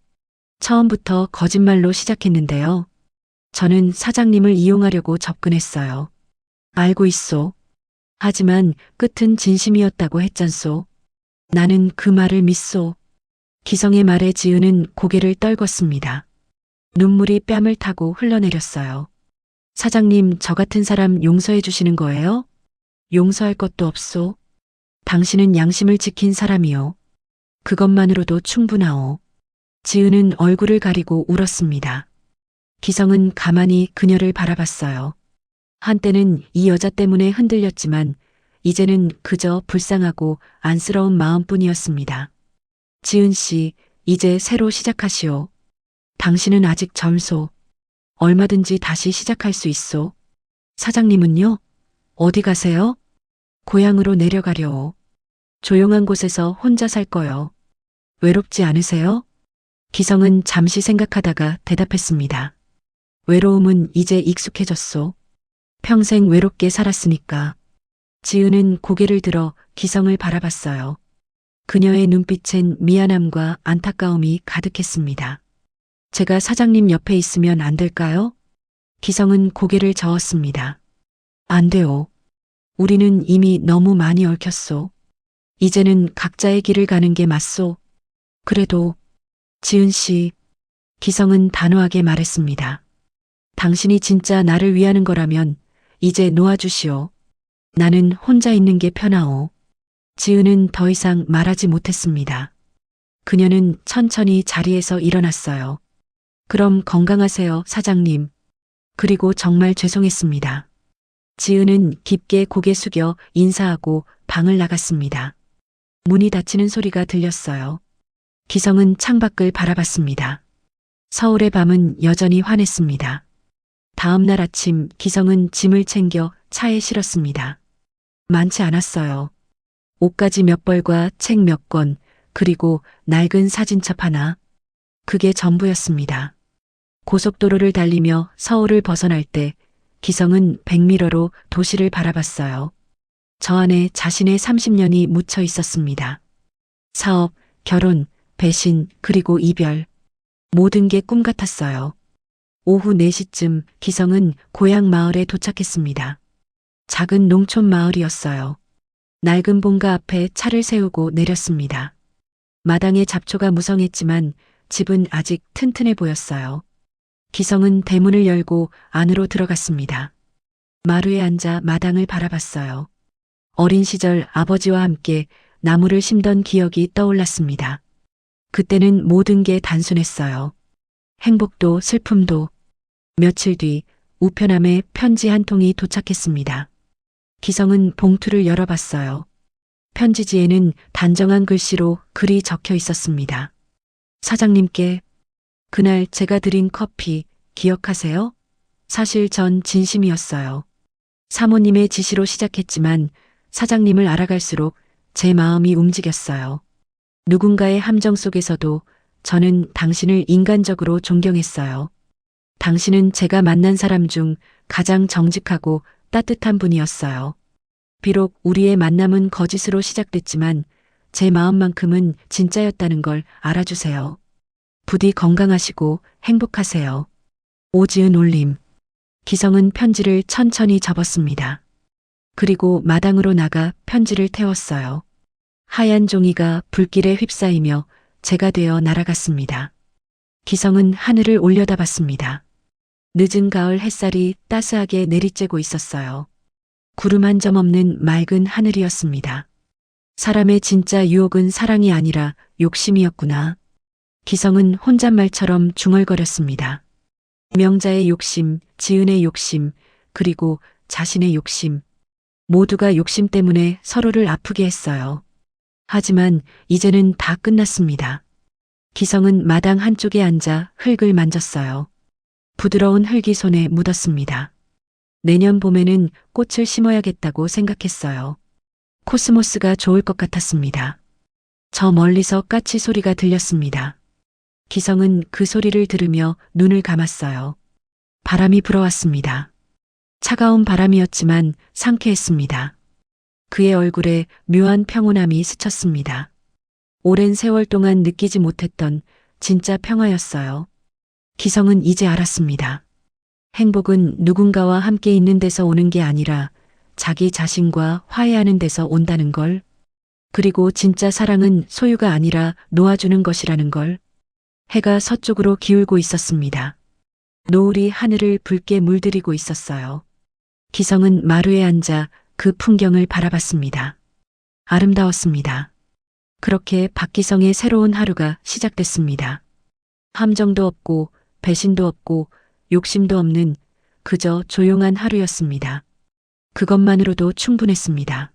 처음부터 거짓말로 시작했는데요. 저는 사장님을 이용하려고 접근했어요. 알고 있소. 하지만 끝은 진심이었다고 했잖소. 나는 그 말을 믿소. 기성의 말에 지은은 고개를 떨궜습니다. 눈물이 뺨을 타고 흘러내렸어요. 사장님, 저 같은 사람 용서해 주시는 거예요? 용서할 것도 없소. 당신은 양심을 지킨 사람이요. 그것만으로도 충분하오. 지은은 얼굴을 가리고 울었습니다. 기성은 가만히 그녀를 바라봤어요. 한때는 이 여자 때문에 흔들렸지만 이제는 그저 불쌍하고 안쓰러운 마음뿐이었습니다. 지은 씨, 이제 새로 시작하시오. 당신은 아직 젊소. 얼마든지 다시 시작할 수 있소. 사장님은요? 어디 가세요? 고향으로 내려가려오. 조용한 곳에서 혼자 살 거요. 외롭지 않으세요? 기성은 잠시 생각하다가 대답했습니다. 외로움은 이제 익숙해졌소. 평생 외롭게 살았으니까. 지은은 고개를 들어 기성을 바라봤어요. 그녀의 눈빛엔 미안함과 안타까움이 가득했습니다. 제가 사장님 옆에 있으면 안 될까요? 기성은 고개를 저었습니다. 안 돼요. 우리는 이미 너무 많이 얽혔소. 이제는 각자의 길을 가는 게 맞소. 그래도 지은 씨, 기성은 단호하게 말했습니다. 당신이 진짜 나를 위하는 거라면 이제 놓아주시오. 나는 혼자 있는 게 편하오. 지은은 더 이상 말하지 못했습니다. 그녀는 천천히 자리에서 일어났어요. 그럼 건강하세요, 사장님. 그리고 정말 죄송했습니다. 지은은 깊게 고개 숙여 인사하고 방을 나갔습니다. 문이 닫히는 소리가 들렸어요. 기성은 창밖을 바라봤습니다. 서울의 밤은 여전히 환했습니다. 다음 날 아침 기성은 짐을 챙겨 차에 실었습니다. 많지 않았어요. 옷가지 몇 벌과 책 몇 권, 그리고 낡은 사진첩 하나. 그게 전부였습니다. 고속도로를 달리며 서울을 벗어날 때 기성은 백미러로 도시를 바라봤어요. 저 안에 자신의 30년이 묻혀 있었습니다. 사업, 결혼, 배신, 그리고 이별. 모든 게 꿈 같았어요. 오후 4시쯤 기성은 고향 마을에 도착했습니다. 작은 농촌 마을이었어요. 낡은 본가 앞에 차를 세우고 내렸습니다. 마당에 잡초가 무성했지만 집은 아직 튼튼해 보였어요. 기성은 대문을 열고 안으로 들어갔습니다. 마루에 앉아 마당을 바라봤어요. 어린 시절 아버지와 함께 나무를 심던 기억이 떠올랐습니다. 그때는 모든 게 단순했어요. 행복도 슬픔도. 며칠 뒤 우편함에 편지 한 통이 도착했습니다. 기성은 봉투를 열어봤어요. 편지지에는 단정한 글씨로 글이 적혀 있었습니다. 사장님께 그날 제가 드린 커피 기억하세요? 사실 전 진심이었어요. 사모님의 지시로 시작했지만 사장님을 알아갈수록 제 마음이 움직였어요. 누군가의 함정 속에서도 저는 당신을 인간적으로 존경했어요. 당신은 제가 만난 사람 중 가장 정직하고 따뜻한 분이었어요. 비록 우리의 만남은 거짓으로 시작됐지만 제 마음만큼은 진짜였다는 걸 알아주세요. 부디 건강하시고 행복하세요. 오지은 올림. 기성은 편지를 천천히 접었습니다. 그리고 마당으로 나가 편지를 태웠어요. 하얀 종이가 불길에 휩싸이며 재가 되어 날아갔습니다. 기성은 하늘을 올려다봤습니다. 늦은 가을 햇살이 따스하게 내리쬐고 있었어요. 구름 한 점 없는 맑은 하늘이었습니다. 사람의 진짜 유혹은 사랑이 아니라 욕심이었구나. 기성은 혼잣말처럼 중얼거렸습니다. 명자의 욕심, 지은의 욕심, 그리고 자신의 욕심. 모두가 욕심 때문에 서로를 아프게 했어요. 하지만 이제는 다 끝났습니다. 기성은 마당 한쪽에 앉아 흙을 만졌어요. 부드러운 흙이 손에 묻었습니다. 내년 봄에는 꽃을 심어야겠다고 생각했어요. 코스모스가 좋을 것 같았습니다. 저 멀리서 까치 소리가 들렸습니다. 기성은 그 소리를 들으며 눈을 감았어요. 바람이 불어왔습니다. 차가운 바람이었지만 상쾌했습니다. 그의 얼굴에 묘한 평온함이 스쳤습니다. 오랜 세월 동안 느끼지 못했던 진짜 평화였어요. 기성은 이제 알았습니다. 행복은 누군가와 함께 있는 데서 오는 게 아니라 자기 자신과 화해하는 데서 온다는 걸. 그리고 진짜 사랑은 소유가 아니라 놓아주는 것이라는 걸. 해가 서쪽으로 기울고 있었습니다. 노을이 하늘을 붉게 물들이고 있었어요. 기성은 마루에 앉아 그 풍경을 바라봤습니다. 아름다웠습니다. 그렇게 박기성의 새로운 하루가 시작됐습니다. 함정도 없고 배신도 없고 욕심도 없는 그저 조용한 하루였습니다. 그것만으로도 충분했습니다.